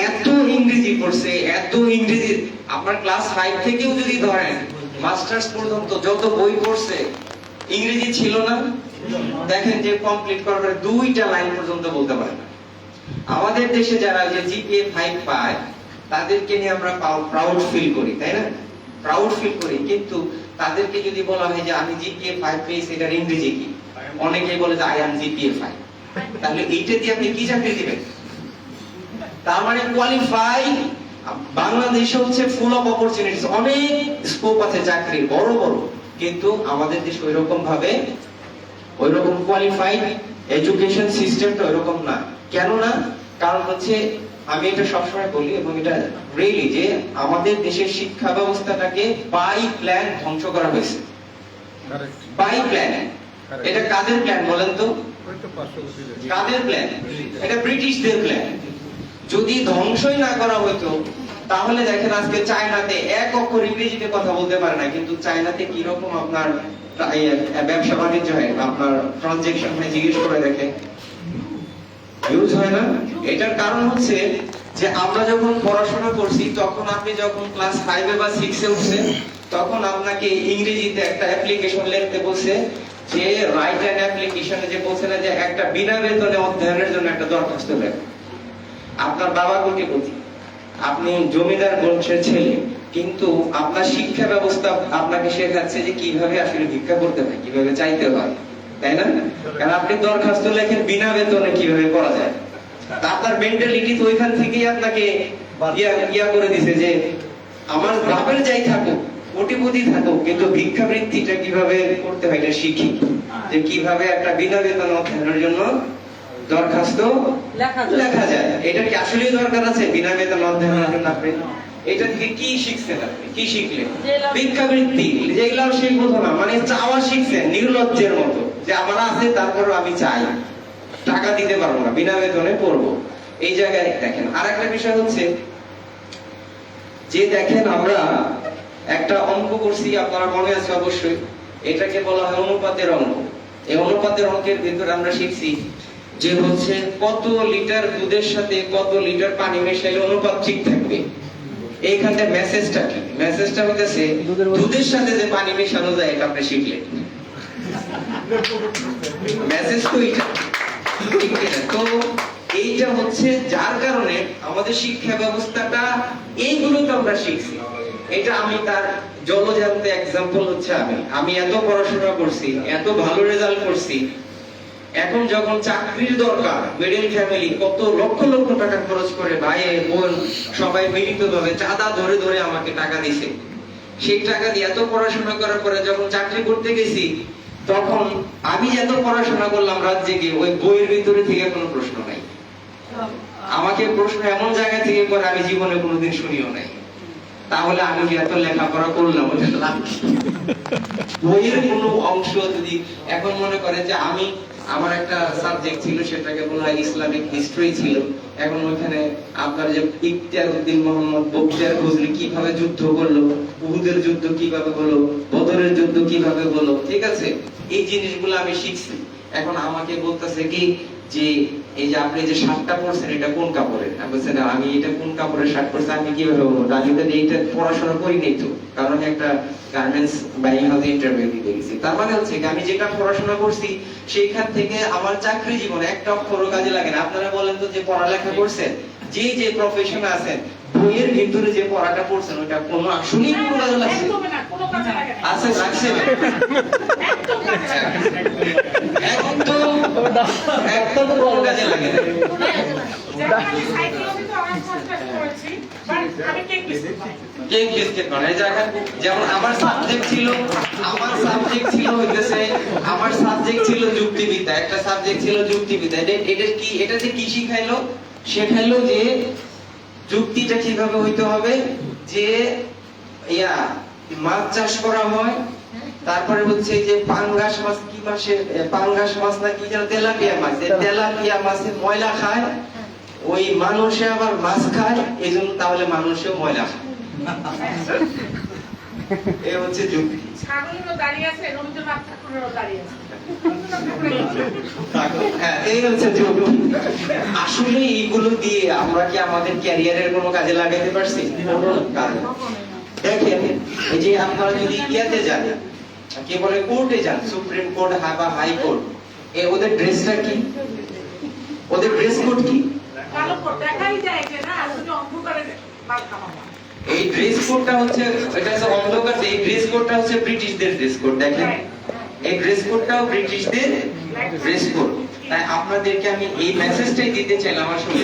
এত ইংরেজি পড়ছে, এত ইংরেজি। আপনার ক্লাস 5 থেকেও যদি ধরেন মাস্টার্স পর্যন্ত যত বই পড়ছে, ইংরেজি ছিল না? দেখেন যে কমপ্লিট করার পরে 2টা লাইন পর্যন্ত বলতে পারে না। আমাদের দেশে যারা যে জিপিএ 5 পায়, তাদেরকে নিয়ে আমরা প্রাউড ফিল করি, তাই না? প্রাউড ফিল করি, কিন্তু তাদেরকে যদি বলা হয় যে আমি জিপিএ 5 পেয়েছি, এটার ইংরেজি কি? অনেকেই বলে যে আই এম জিপিএ 5। তাহলে এইটা দিয়ে আপনি কি চাকরি দিবেন? তার মানে কোয়ালিফাই। বাংলাদেশে হচ্ছে ফুল অফ অপরচুনিটিস, অনেক স্কোপ আছে চাকরির, বড় বড়, কিন্তু আমাদের দেশে ওইরকম ভাবে ওইরকম কোয়ালিফাইড এডুকেশন সিস্টেমটা ওইরকম না। কেন না? কারণ হচ্ছে আমি এটা সবসময় বলি, এবং এটা রিয়েলি, যে আমাদের দেশের শিক্ষা ব্যবস্থাটাকে বাই প্ল্যান ধ্বংস করা হয়েছে। By plan. এটা কাদের প্ল্যান বলেন তো? কাদের প্ল্যান? এটা ব্রিটিশদের প্ল্যান। যদি ধ্বংসই না করা হতো, তাহলে দেখেন আজকে চায়নাতে এক অক্ষর ইংরেজিতে কথা বলতে পারে না, কিন্তু চায়নাতে কি রকম আপনার ব্যবসা বাণিজ্য হয়, আপনার ট্রানজাকশন হয়, জিজ্ঞেস করে দেখেন, ইউজ হয় না। এটার কারণ হচ্ছে যে আমরা যখন পড়াশোনা করছি, তখন আপনি যখন ক্লাস 5 বা 6 এ উঠছেন, তখন আপনাকে ইংরেজিতে একটা অ্যাপ্লিকেশন লিখতে বলছে, যে রাইট অ্যান অ্যাপ্লিকেশনে যে বলছে না যে একটা বিনা বেতনে অধ্যয়নের জন্য একটা দরখাস্ত লেখো। আপনার বাবা কোটিপতি, আপনি জমিদার বংশের ছেলে, কিন্তু আপনার শিক্ষা ব্যবস্থা আপনাকে শেখাচ্ছে যে কিভাবে আসলে ভিক্ষা করতে হয়, কিভাবে চাইতে হয়, তাই না? কারণ আপনি দরখাস্ত লেখেন বিনা বেতনে কিভাবে করা যায়। আপনার মেন্টালিটি তো ওইখান থেকেই আপনাকে ইয়া করে দিছে যে আমার বাপের যাই থাকুক, কোটিপতি থাকুক, কিন্তু ভিক্ষাবৃত্তিটা কিভাবে করতে হয় এটা শিখি, যে কিভাবে একটা বিনা বেতনে অধ্যয়নের জন্য দরখাস্ত লেখা যায়। এটা কি আসলেই দরকার আছে বিনা বেতন অধ্যয়নের জন্য? আপনি এটা থেকে কি শিখছেন? আপনি কি শিখলেন? ভিক্ষাবৃত্তি, যেগুলো শিখবো না, মানে চাওয়া শিখছেন নির্লজ্জের মতো, যে আমার আছে তারপরও আমি চাই, টাকা দিতে পারবো না, বিনা বেতনে পড়বো। এই জায়গায় দেখেন আরেকটা বিষয় হচ্ছে যে দেখেন আমরা একটা অঙ্ক করছি, আপনারা মনে আছে অবশ্যই, এটাকে বলা হয় অনুপাতের অঙ্ক। এই অনুপাতের অঙ্কের ভিতরে আমরা শিখছি যে হচ্ছে কত লিটার দুধের সাথে কত লিটার পানি মেশাইলে অনুপাত ঠিক থাকবে। এইখানে মেসেজটা কি? মেসেজটা হচ্ছে দুধের সাথে যে পানি মেশানো যায়, এটা আপনি শিখলেন। মেসেজ তো এটা, ঠিক আছে? তো এইটা হচ্ছে যার কারণে আমাদের শিক্ষা ব্যবস্থাটা এইগুলো তো আমরা শিখছি। এটা আমি তার জলজান্ত এক্সাম্পল হচ্ছে আমি এত পড়াশোনা করছি, এত ভালো রেজাল্ট করছি, এখন যখন চাকরির দরকার, মিডল ফ্যামিলি কত লক্ষ লক্ষ টাকা খরচ করে ভাই বোন সবাই মিলিতভাবে চাঁদা ধরে ধরে আমাকে টাকা দিছে, সেই টাকা দিয়ে এত পড়াশোনা করার পরে যখন চাকরি করতে গেছি, তখন আমি এত পড়াশোনা করলাম রাত জেগে, ওই বইয়ের ভিতরে থেকে কোনো প্রশ্ন নাই। আমাকে প্রশ্ন এমন জায়গা থেকে করে আমি জীবনে কোনোদিন শুনিও নাই। তাহলে আমি যে এত লেখাপড়া করলাম ওটা লাভ কি? বইয়ের কোনো অংশ যদি এখন মনে করে যে আমি আমার একটা সাবজেক্ট ছিল সেটাকে বলা হয় ইসলামিক হিস্ট্রি ছিল, এখন ওইখানে আপনার যে ইখতিয়ার উদ্দিন মোহাম্মদ বখতিয়ার খজরি কিভাবে যুদ্ধ করলো, উহুদের যুদ্ধ কিভাবে হলো, বদরের যুদ্ধ কিভাবে হলো, ঠিক আছে, এই জিনিসগুলো আমি শিখছি। এখন আমাকে বলতেছে কি যে এই যে আপনি যে শার্টটা পরছেন এটা কোন কাপড়ের, আমি বলছি না আমি এটা কোন কাপড়ের শার্ট পরছি আমি কিভাবে বলবো, আমি তো এইটা পড়াশোনা করি নাই তো, কারণ আমি একটা গার্মেন্টস বাইং হাউসে ইন্টারভিউ দিতে গেছি। তার মানে হচ্ছে কি আমি যেটা পড়াশোনা করছি সেইখান থেকে আমার চাকরি জীবনে একটা অক্ষরও কাজে লাগে না। আপনারা বলেন তো যে পড়ালেখা করছেন, যে যে প্রফেশনে আছেন, বইয়ের ভিতরে যে পড়াটা পড়ছেন ওটা কোনো আসলেই কোনো কাজে লাগছে? একদমই না, কোনো কাজে লাগে না। আছে, লাগছে না? একদম কাজে লাগে না। একদম কোনো কাজে লাগে না। যেমন আমি সাইকোলজিতে অনার্স মাস্টার্স করেছি, বাট আমি কেক বিস্কুট খাই। কেক বিস্কিট বানাই দেখেন, যেমন আমার সাবজেক্ট ছিল যুক্তিবিদ্যা, একটা সাবজেক্ট ছিল যুক্তিবিদ্যা। এটাতে কি শিখাইলো? শেখাইলো যে যুক্তিটা কিভাবে হইতে হবে, যে মাছ চাষ করা হয়, তারপরে হচ্ছে যে পাঙ্গাস মাছ, কি মাসে পাঙ্গাস মাছ না কি যেন তেলাপিয়া মাছ, তেলাপিয়া মাছের ময়লা খায়, ওই মানুষে আবার মাছ খায়, এই জন্য তাহলে মানুষেও ময়লা খায়। এ হচ্ছে যুক্তি। ছাগলেরও দাঁড়িয়ে আছে, রবীন্দ্রনাথ ঠাকুরেরও দাঁড়িয়ে আছে। হ্যাঁ, এই হচ্ছে যুক্তি। আসলে এইগুলো দিয়ে আমরা কি আমাদের ক্যারিয়ারের কোনো কাজে লাগাইতে পারছি? দেখেন, এই যে আপনারা যদি ইয়াতে যান, কি বলে কোর্টে যান, সুপ্রিম কোর্ট বা হাই কোর্ট, ওদের ড্রেসটা কি? ওদের ড্রেস কোড কি? কালো কোট, দেখাই যায় যে না আসলে অন্ধকারে মাল খাওয়া হয়। এই ড্রেস কোডটা হচ্ছে, এটা হচ্ছে অন্ধকার, এই ড্রেস কোডটা হচ্ছে ব্রিটিশদের ড্রেস কোড। দেখেন, এই ড্রেস কোডটাও ব্রিটিশদের ড্রেস কোড। তাই আপনাদেরকে আমি এই মেসেজটাই দিতে চাইলাম, আসলে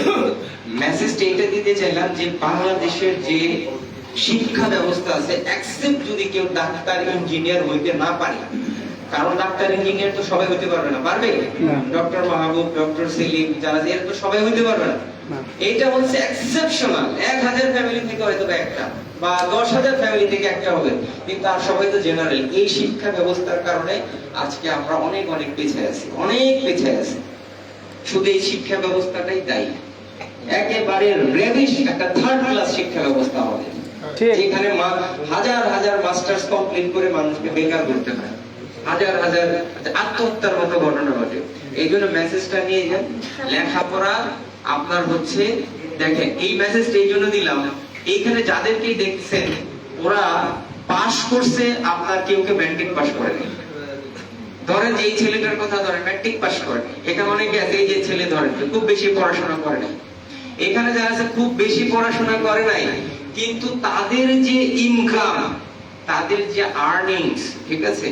মেসেজটা এটা দিতে চাইলাম যে বাংলাদেশের যে শিক্ষা ব্যবস্থা আছে, এক্সেপ্ট যদি কেউ ডাক্তার ইঞ্জিনিয়ার হইতে না পারে, কারণ ডাক্তার ইঞ্জিনিয়ার তো সবাই হইতে পারবে না, পারবে? ডক্টর মাহবুব, ডক্টর সেলিম, যারা এরা তো সবাই হইতে পারবে না। এইটা হচ্ছে এক্সেপশনাল, 1000 ফ্যামিলি থেকে হয়তো একটা বা 10,000 ফ্যামিলি থেকে একটা হবে, কিন্তু আর সবাই তো জেনারেল। এই শিক্ষা ব্যবস্থার কারণে আজকে আমরা অনেক অনেক পিছিয়ে আছি, অনেক পিছিয়ে আছি। শুধু এই শিক্ষা ব্যবস্থাটাই দায়ী, একেবারে রেভিশ একটা থার্ড ক্লাস শিক্ষা ব্যবস্থা আমাদের, যেখানে হাজার হাজার মাস্টার্স কমপ্লিট করে মানুষকে বেকার করতে হয়, হাজার হাজার আত্মহত্যার মতো ঘটনা ঘটে। এই জন্য মেসেজটা নিয়ে যান, লেখাপড়া আপনার হচ্ছে, দেখেন এই মেসেজটা এই জন্য দিলাম, এইখানে যাদেরকেই দেখছেন ওরা পাস করছে, আপনার কেউ কেউ ম্যাট্রিক পাস করেনি। ধরেন যে এই ছেলেটার কথা ধরেন, ম্যাট্রিক পাস করে, এখানে অনেকে আছে এই যে ছেলে ধরেন খুব বেশি পড়াশোনা করে নাই, এখানে যারা আছে খুব বেশি পড়াশোনা করে নাই, কিন্তু তাদের যে ইনকাম, তাদের যে আর্নিংস, ঠিক আছে,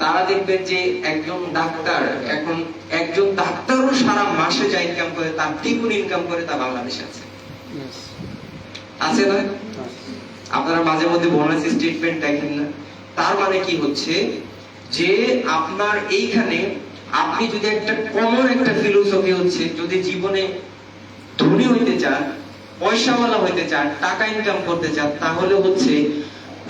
তারা দেখবেন যে একজন ডাক্তার, এখন একজন ডাক্তারও সারা মাসে যা ইনকাম করে তার দ্বিগুণ ইনকাম করে তা বাংলাদেশে আছে, আছে না? আপনারা মাঝে মধ্যে বোনাস স্টেটমেন্ট দেখেন না? তার মানে কি হচ্ছে যে আপনার এইখানে আপনি যদি একটা কমন একটা ফিলোসফি হচ্ছে, যদি জীবনে ধনী হইতে চান, পয়সাওয়ালা হইতে চান, টাকা ইনকাম করতে চান, তাহলে হচ্ছে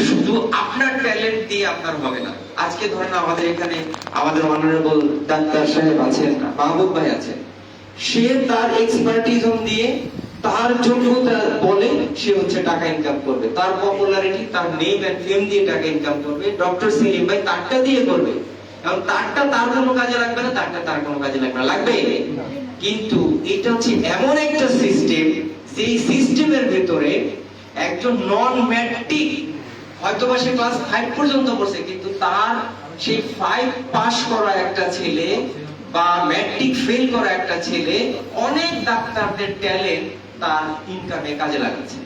শুধু আপনার ট্যালেন্ট দিয়ে আপনার হবে না। আজকে ধরেন আমাদের এখানে আমাদের অনারেবল ডাক্তার সাহেব আছেন, মাহবুব ভাই আছেন, সে তার এক্সপার্টিজম দিয়ে, তার যোগ্যতা বলে সে হচ্ছে টাকা ইনকাম করবে, তার পপুলারিটি, তার নেম এন্ড ফেম দিয়ে টাকা ইনকাম করবে। ডক্টর সেলিম ভাই তারটা দিয়ে করবে, কারণ তারটা তার কোনো কাজে লাগবে না, তারটা তার কোনো কাজে লাগবে না, লাগবে? কিন্তু এটা হচ্ছে এমন একটা সিস্টেম, যেই সিস্টেমের ভিতরে একজন নন ম্যাট্রিক হয়তোবা সে ক্লাস 5 পর্যন্ত পড়ছে, কিন্তু তার সেই 5 পাস করা একটা ছেলে বা ম্যাট্রিক ফেল করা একটা ছেলে অনেক ডাক্তারদের ট্যালেন্ট তার ইনকামে কাজে লাগাচ্ছে,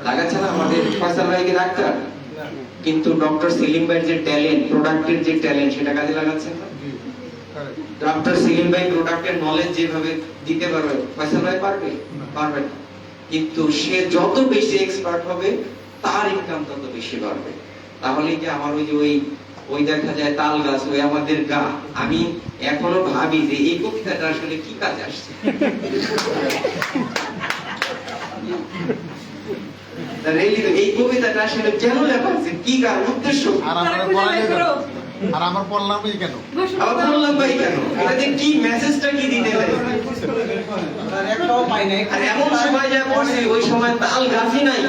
লাগাচ্ছে না? আমাদের ফয়সাল ভাই কি ডাক্তার, কিন্তু ডক্টর সেলিম ভাইয়ের যে ট্যালেন্ট, প্রোডাক্টের যে ট্যালেন্ট, সেটা কাজে লাগাচ্ছে না। ডক্টর সেলিম ভাই প্রোডাক্টের নলেজ যেভাবে দিতে পারবে, ফয়সাল ভাই পারবে? পারবে না। কিন্তু সে যত বেশি এক্সপার্ট হবে তার ইনকাম তত বেশি বাড়বে। তাহলে কি আমার ওই যে ওই ওই দেখা যায় তাল গাছ, ওই আমাদের গা। আমি এখনো ভাবি যে এই কবিতাটা আসলে কি কাজে আসছে। এই কবিতাটা আসলে কেন লেখা হয়েছে, কি কার উদ্দেশ্য, আর আমরা পড়ালে কেন? আর আমরা পড়লামই কেন? আবার বললাম ভাই কেন, এটাতে কি মেসেজটা কি দিতে চাইছে? একটাও পাই নাই। আর এমন সময় যা পড়ছি ওই সময় তাল গাছই নাই।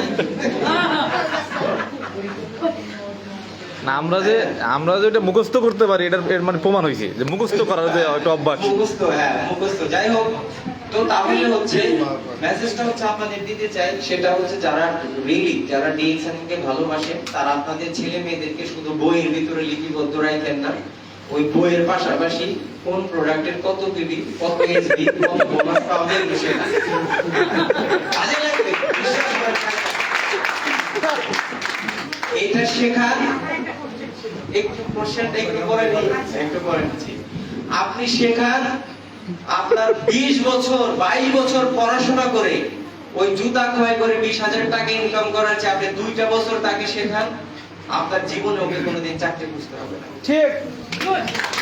না আমরা যে এটা মুখস্থ করতে পারি এটার এর মানে প্রমাণ হয়েছে যে মুখস্থ করার যে একটা অভ্যাস। মুখস্থ, হ্যাঁ মুখস্থ। যাই হোক, তো তাহলে হচ্ছে মেসেজটা হচ্ছে আপনাদের দিতে চাই, সেটা হচ্ছে যারা রিয়েলি যারা ডিএক্সএন কে ভালোবাসেন তারা আপনাদের ছেলে মেয়েদেরকে শুধু বইয়ের ভিতরে লিপিবদ্ধ রাখেন না, ওই বইয়ের পাশাপাশি কোন প্রোডাক্টের কত পিবি, কত এসবি, কত বোনাস পাওয়া যায় বিষয়টা কাজে লাগবে, বিশ্বাস করেন। এটা শেখা একটু কোশ্চেনটা একটু পরে নিই, একটু পরে নিচ্ছি। আপনি শেখান আপনার 20 বছর 22 বছর পড়াশোনা করে ওই জুতা ক্রয় করে 20,000 টাকা ইনকাম করার চেয়ে আপনি 2টা বছর তাকে শেখান, আপনার জীবনে ওকে কোনোদিন চাকরি খুঁজতে হবে না। ঠিক।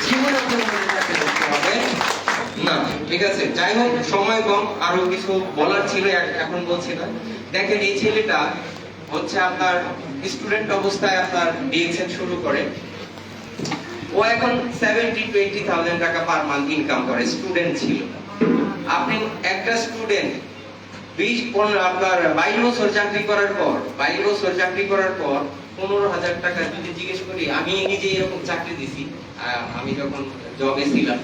জীবনে কোনোদিন চাকরি খুঁজতে হবে না। ঠিক আছে, যাই হোক সময় কম, আরো কিছু বলার ছিল, এখন বলছি না। দেখেন এই ছেলেটা হচ্ছে আপনার স্টুডেন্ট অবস্থায় আপনার ডিএক্সএন শুরু করে, ও এখন 70-20,000 টাকা পার মান্থ ইনকাম করে, স্টুডেন্ট ছিল। আপনি একটা স্টুডেন্ট 20-15 আপনার 22 বছর চাকরি করার পর 15,000 টাকা যদি জিজ্ঞেস করি, আমি নিজে এরকম চাকরি দিছি, আমি যখন জবে ছিলাম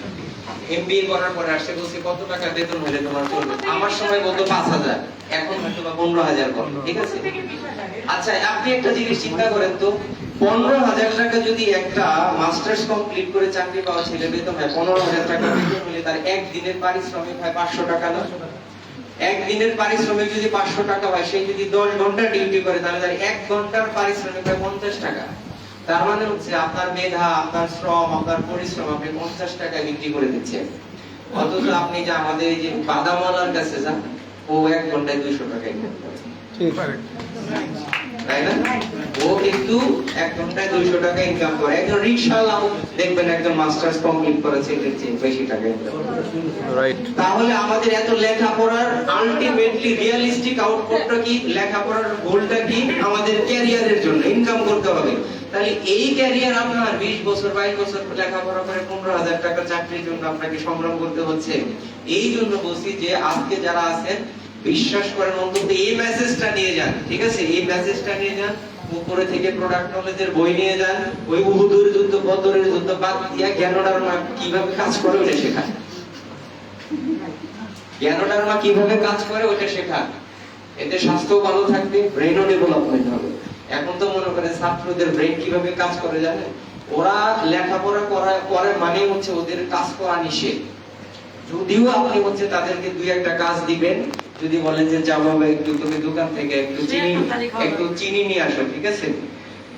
এমবিএ করার পরে আসছে, বলছে কত টাকা বেতন হলে তোমার চলবে, আমার সময় বলতো 5,000, এখন হয়তো বা 15,000 বলে। ঠিক আছে, আচ্ছা আপনি একটা জিনিস চিন্তা করেন তো, 15,000 টাকা যদি একটা মাস্টার্স কমপ্লিট করে চাকরি পাওয়া ছেলে বেতন হয়, 15,000 টাকা বেতন হলে তার একদিনের পারিশ্রমিক হয় 500 টাকা না? একদিনের পারিশ্রমিক যদি 500 টাকা হয়, সে যদি 10 ঘন্টা ডিউটি করে তাহলে তার 1 ঘন্টার পারিশ্রমিক হয় 50 টাকা। তার মানে হচ্ছে আপনার মেধা, আপনার শ্রম, আপনার পরিশ্রম আপনি 50 টাকা বিক্রি করে দিচ্ছেন। অথচ আপনি যে আমাদের এই যে বাদামওয়ালার কাছে যান, ও 1 ঘন্টায় 200 টাকা ইনকাম করে, তাই না? ও কিন্তু 1 ঘন্টায় 200 টাকা ইনকাম করে। একজন রিকশাওয়ালাও দেখবেন একজন মাস্টার্স কমপ্লিট করেছে, এর চেয়ে বেশি টাকা ইনকাম করে। রাইট। তাহলে আমাদের এত লেখাপড়ার আলটিমেটলি রিয়ালিস্টিক আউটপুটটা কি, লেখাপড়ার গোলটা কি, আমাদের ক্যারিয়ারের জন্য ইনকাম করতে হবে। তাহলে এই ক্যারিয়ার আপনার 20 বছর 22 বছর লেখাপড়া করে 15,000 টাকা চাকরির জন্য আপনাকে সংগ্রাম করতে হচ্ছে। এই জন্য বলছি যে আজকে যারা আছেন বিশ্বাস করেন অন্তত এই মেসেজটা নিয়ে যান। ঠিক আছে, এই মেসেজটা নিয়ে যান, উপরে থেকে প্রোডাক্ট নলেজের বই নিয়ে যান, ওই উহুদের যুদ্ধ বদরের যুদ্ধ বাদ দিয়া জ্ঞানধারণা কিভাবে কাজ করে ওটা শেখান, জ্ঞানধারণা কিভাবে কাজ করে ওটা শেখান। এতে স্বাস্থ্য ভালো থাকবে, ব্রেনও ডেভেলপমেন্ট হবে। এখন তো মনে করেন ছাত্রদের ব্রেন কিভাবে কাজ করে জানেন, ওরা লেখাপড়া করে মানে হচ্ছে ওদের কাজ করা নিষেধ। যদিও আপনি হচ্ছে তাদেরকে 2-1টা কাজ দিবেন, যদি বলেন যে যাও বাবা একটু তুমি দোকান থেকে একটু চিনি নিয়ে আসো, ঠিক আছে,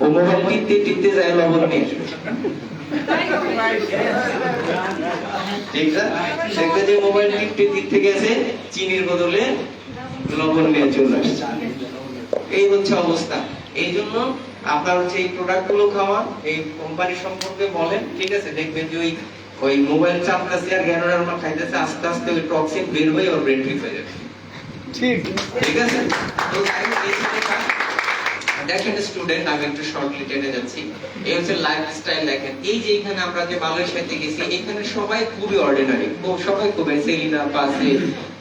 ও মোবাইল টিপতে যায় লবণ নিয়ে আসবে। ঠিক না, দেখতে যে মোবাইল টিপতে গেছে, চিনির বদলে লবণ নিয়ে চলে আসছে। এই হচ্ছে অবস্থা। এই জন্য আপনার হচ্ছে এই প্রোডাক্ট গুলো খাওয়া, এই কোম্পানি সম্পর্কে বলেন, ঠিক আছে, দেখবেন যে ওই মোবাইল চাপতেছে আর জ্ঞানধারণা খাইতেছে, আস্তে আস্তে ওই টক্সিন বের হয়ে ওর ব্রেন ঠিক হয়ে যাবে। ঠিক। ঠিক আছে, তো দেখেন স্টুডেন্ট, আমি একটু শর্টলি টেনে যাচ্ছি। এই হচ্ছে লাইফস্টাইল। দেখেন এই যে এখানে আমরা যে মালয়েশিয়াতে গেছি, এখানে সবাই খুবই অর্ডিনারি, সবাই খুবই সেলিনা পাসে,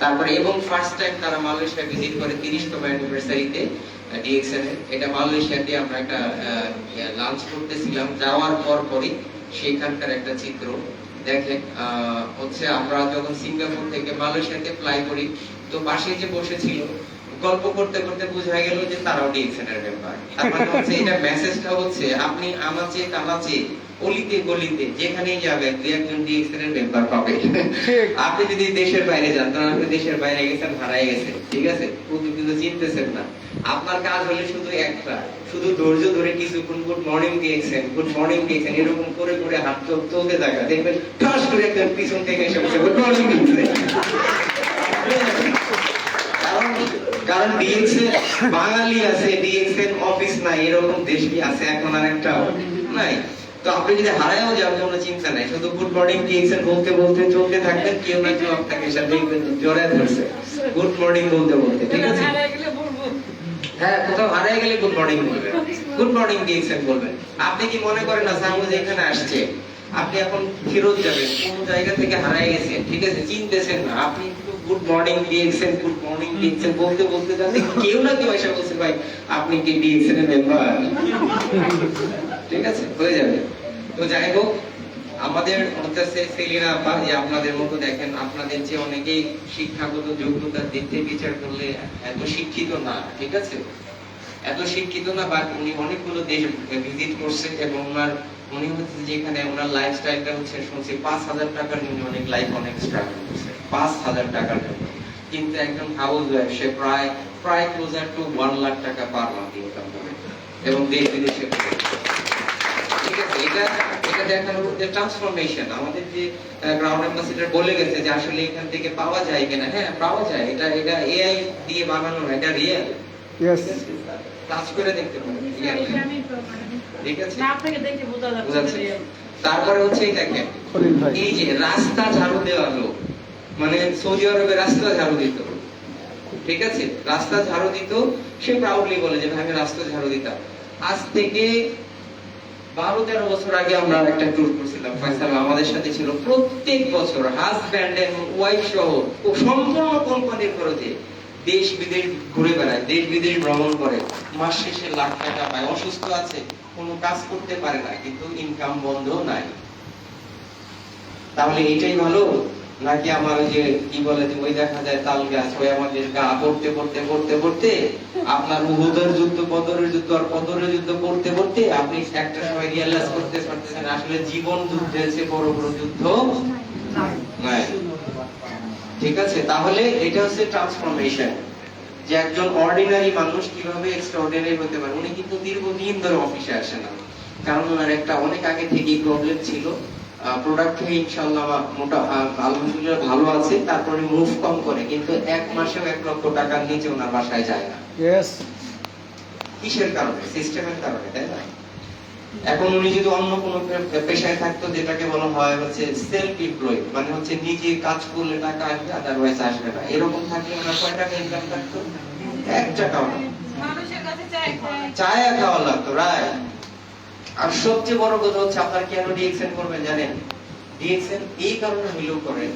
তারপরে এবং ফার্স্ট টাইম তারা মালয়েশিয়া ভিজিট করে 30তম অ্যানিভার্সারিতে ডিএক্সএন এর। এটা মালয়েশিয়াতে আমরা একটা লাঞ্চ করতেছিলাম, যাওয়ার পরই সেখানকার একটা চিত্র দেখেন। হচ্ছে আমরা যখন সিঙ্গাপুর থেকে মালয়েশিয়াতে ফ্লাই করি, তো পাশে যে বসেছিল গল্প করতে করতে বোঝা গেল যে তারাও ডিএক্সএন এর মেম্বার। তার মানে হচ্ছে এটা মেসেজটা হচ্ছে আপনি আমাচে কানাচে অলিতে গলিতে যেখানেই যাবেন 2-1 জন ডিএক্সএন এর মেম্বার পাবে। আপনি যদি দেশের বাইরে যান, তখন আপনি দেশের বাইরে গেছেন, হারাই গেছেন, ঠিক আছে, কিন্তু চিনতেছেন না। আপনার কাজ হলে শুধু একটা, শুধু ধৈর্য ধরে কিছুক্ষণ গুড মর্নিং ডিএক্সএন এরকম করে করে হাত চলতে থাকা, দেখবেন ঠাস করে একদম পিছন থেকে এসে বসে গুড মর্নিং ডিএক্সএন। কারণ ডিএক্সএন বাঙালি আছে, ডিএক্সএন অফিস নাই, এরকম দেশ কি আছে এখন? আর একটা নাই। তো আপনি যদি হারায়ও যান কোনো চিন্তা নাই, শুধু গুড মর্নিং ডিএক্সএন বলতে বলতে চলতে থাকবেন, কেউ না কেউ আপনাকে সাথে জড়ায় ধরছে গুড মর্নিং বলতে বলতে, ঠিক আছে? হারায় গেলে বলবো। হ্যাঁ, কোথাও হারিয়ে গেলে গুড মর্নিং বলবেন, গুড মর্নিং ডিএক্সএন বলবেন। আপনি কি মনে করেন না সামু যে এখানে আসছে, আপনি এখন ফেরত যাবেন কোন জায়গা থেকে হারিয়ে গেছেন, ঠিক আছে? চিনতেছেন না, আপনি একটু good morning DXN, good morning DXN বলতে বলতে যাচ্ছেন, কেউ না কেউ এসে বলছে ভাই আপনি কি ডিএক্সএন এর মেম্বার, ঠিক আছে? হয়ে যাবে। তো যাই হোক, আমাদের হচ্ছে সেলিনা আপা, যে আপনাদের মতো দেখেন, আপনাদের যে অনেকেই শিক্ষাগত যোগ্যতার দিক থেকে বিচার করলে এত শিক্ষিত না, ঠিক আছে? এত শিক্ষিত না, বাট উনি অনেকগুলো দেশ ভিজিট করছে এবং উনি হচ্ছে যেখানে ওনার লাইফস্টাইলটা হচ্ছে শুনছি 5,000 টাকার জন্য অনেক লাইফ অনেক স্ট্রাগল করছে, 5,000 টাকার জন্য। কিন্তু একজন হাউস ওয়াইফ, সে প্রায় ক্লোজার টু 1 লাখ টাকা পার মান্থ ইনকাম করে এবং দেশ বিদেশে ঘুরে। ঠিক আছে, এটা দেখানোর যে ট্রান্সফরমেশন আমাদের যে গ্রাউন্ড অ্যাম্বাসেডর বলে গেছে যে আসলে এখান থেকে পাওয়া যায় কিনা, হ্যাঁ পাওয়া যায়, এটা এআই দিয়ে বানানো না, এটা রিয়েল। ইয়েস, কাজ করে দেখতে পারেন, ঠিক আছে? না, আপনাকে দেখে বোঝা বুঝাচ্ছে। যাচ্ছে। তারপরে হচ্ছে এই দেখেন, এই যে রাস্তা ঝাড়ু দেওয়া লোক, মানে সৌদি আরবে রাস্তা ঝাড়ু দিত, ঠিক আছে? রাস্তা ঝাড়ু দিত, সে প্রাউডলি বলে যে ভাই আমি রাস্তা ঝাড়ু দিতাম। আজ থেকে 12-13 বছর আগে আমরা একটা ট্যুর করছিলাম, ফয়সাল আমাদের সাথে ছিল। প্রত্যেক বছর হাজব্যান্ড এন্ড ওয়াইফ সহ সম্পূর্ণ কোম্পানির খরচে দেশ বিদেশ ঘুরে বেড়ায়, দেশ বিদেশ ভ্রমণ করে, মাস শেষে লাখ টাকা পায়। অসুস্থ আছে, কোনো কাজ করতে পারে না, কিন্তু ইনকাম বন্ধ নাই। তাহলে এটাই ভালো, নাকি আমার ওই যে কি বলে যে ওই দেখা যায় তাল গাছ, ওই আমাদের গা পড়তে পড়তে পড়তে পড়তে আপনার উহুদের যুদ্ধ, বদরের যুদ্ধ আর বদরের যুদ্ধ পড়তে পড়তে আপনি একটা সময় রিয়ালাইজ করতে পারতেছেন আসলে জীবন যুদ্ধের চেয়ে বড় বড় যুদ্ধ নাই, ঠিক আছে? তাহলে এটা হচ্ছে ট্রান্সফরমেশন, যে একজন অর্ডিনারি মানুষ কিভাবে এক্সট্রাঅর্ডিনারি হতে পারে। উনি কিন্তু দীর্ঘদিন ধরে অফিসে আসে না, কারণ ওনার একটা অনেক আগে থেকেই প্রবলেম ছিল। প্রোডাক্ট থেকে ইনশাআল্লাহ মোটা আলহামদুলিল্লাহ ভালো আছে, তারপরে মুভ কম করে, কিন্তু এক মাসেও 1 লক্ষ টাকার নিচে ওনার বাসায় যায় না। ইয়েস, কিসের কারণে? সিস্টেমের কারণে, তাই না? এখন উনি যদি অন্য কোনো পেশায় থাকতো, যেটাকে বলা হয় হচ্ছে সেলফ এমপ্লয়েড, মানে হচ্ছে নিজে কাজ করলে টাকা আসবে, আদারওয়াইজ আসবে না, এরকম থাকলে ওনার কয় টাকা ইনকাম থাকতো? 1 টাকাও না, মানুষের কাছে চাই চায়া খাওয়া লাগতো, রাইট? আর সবচেয়ে বড় কথা হচ্ছে আপনার কেন ডিএক্সএন করবেন জানেন? ডিএক্সএন এই কারণে হইলেও করেন,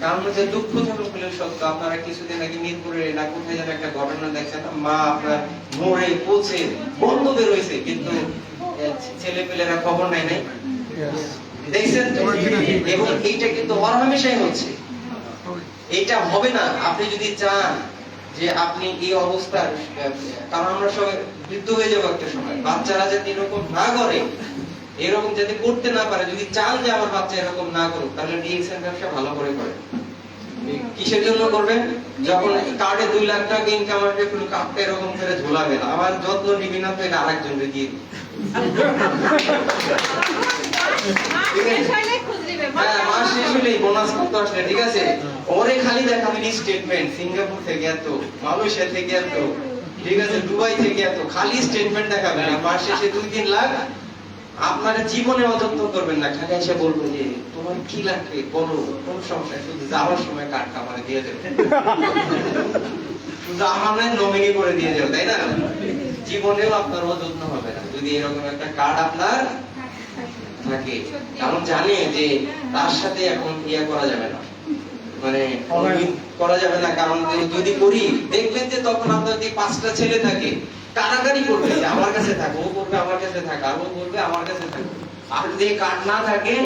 কারণ হচ্ছে দুঃখজনক হলেও সত্য, আপনারা কিছুদিন আগে মিরপুরে না কোথায় যেন একটা ঘটনা দেখছেন, মা আপনার মরে পচে বন্ধ বের হয়েছে, কিন্তু ছেলে পেলেরা খবর নাই নাই, দেখছেন তো? এবং এইটা কিন্তু হরহামেশাই হচ্ছে, এইটা হবে না। আপনি যদি চান যে আপনি এই অবস্থার, কারণ আমরা সবাই বৃদ্ধ হয়ে যাবো একটা সময়, বাচ্চারা যাতে এরকম না করে, এরকম যাতে করতে না পারে, যদি চান যে আমার বাচ্চা এরকম না করুক, তাহলে ডিএক্সএন ব্যবসা ভালো করে করেন। কিসের জন্য করবেন? যখন কার্ডে 2 লাখ টাকা ইনকাম আসবে, কোনো কাপটা এরকম করে ঝোলাবে না, আবার যত্ন নিবি না তো এটা আরেকজনকে দিয়ে দিবি। হ্যাঁ, মাস শেষ হলেই বোনাস করতে আসলে, ঠিক আছে? ওরে খালি দেখাবেন স্টেটমেন্ট, সিঙ্গাপুর থেকে এত, মালয়েশিয়া থেকে এত, ঠিক আছে, দুবাই থেকে এত, খালি স্টেটমেন্ট দেখাবেন, আর মাস শেষে 2-3 লাখ। আপনারা জীবনে অযত্ন করবেন না, খালি এসে বলবো যে তোমার কি লাগবে বলো, কোন সমস্যা, শুধু যাওয়ার সময় কার্ডটা আমার দিয়ে দেবে, শুধু আমার নমিনি করে দিয়ে যাবে, তাই না? জীবনেও আপনার অযত্ন হবে না যদি এরকম একটা কার্ড আপনার থাকে, কারণ জানে যে তার সাথে এখন ইয়া করা যাবে না, মানে করা যাবে না, কারণ যদি করি দেখবেন যে তখন আপনার যদি 5টা ছেলে থাকে, কারাগারি করবে যে আমার কাছে থাকো, ও করবে আমার কাছে থাক, আর ও বলবে আমার কাছে থাকো। আর যদি কার্ড না থাকে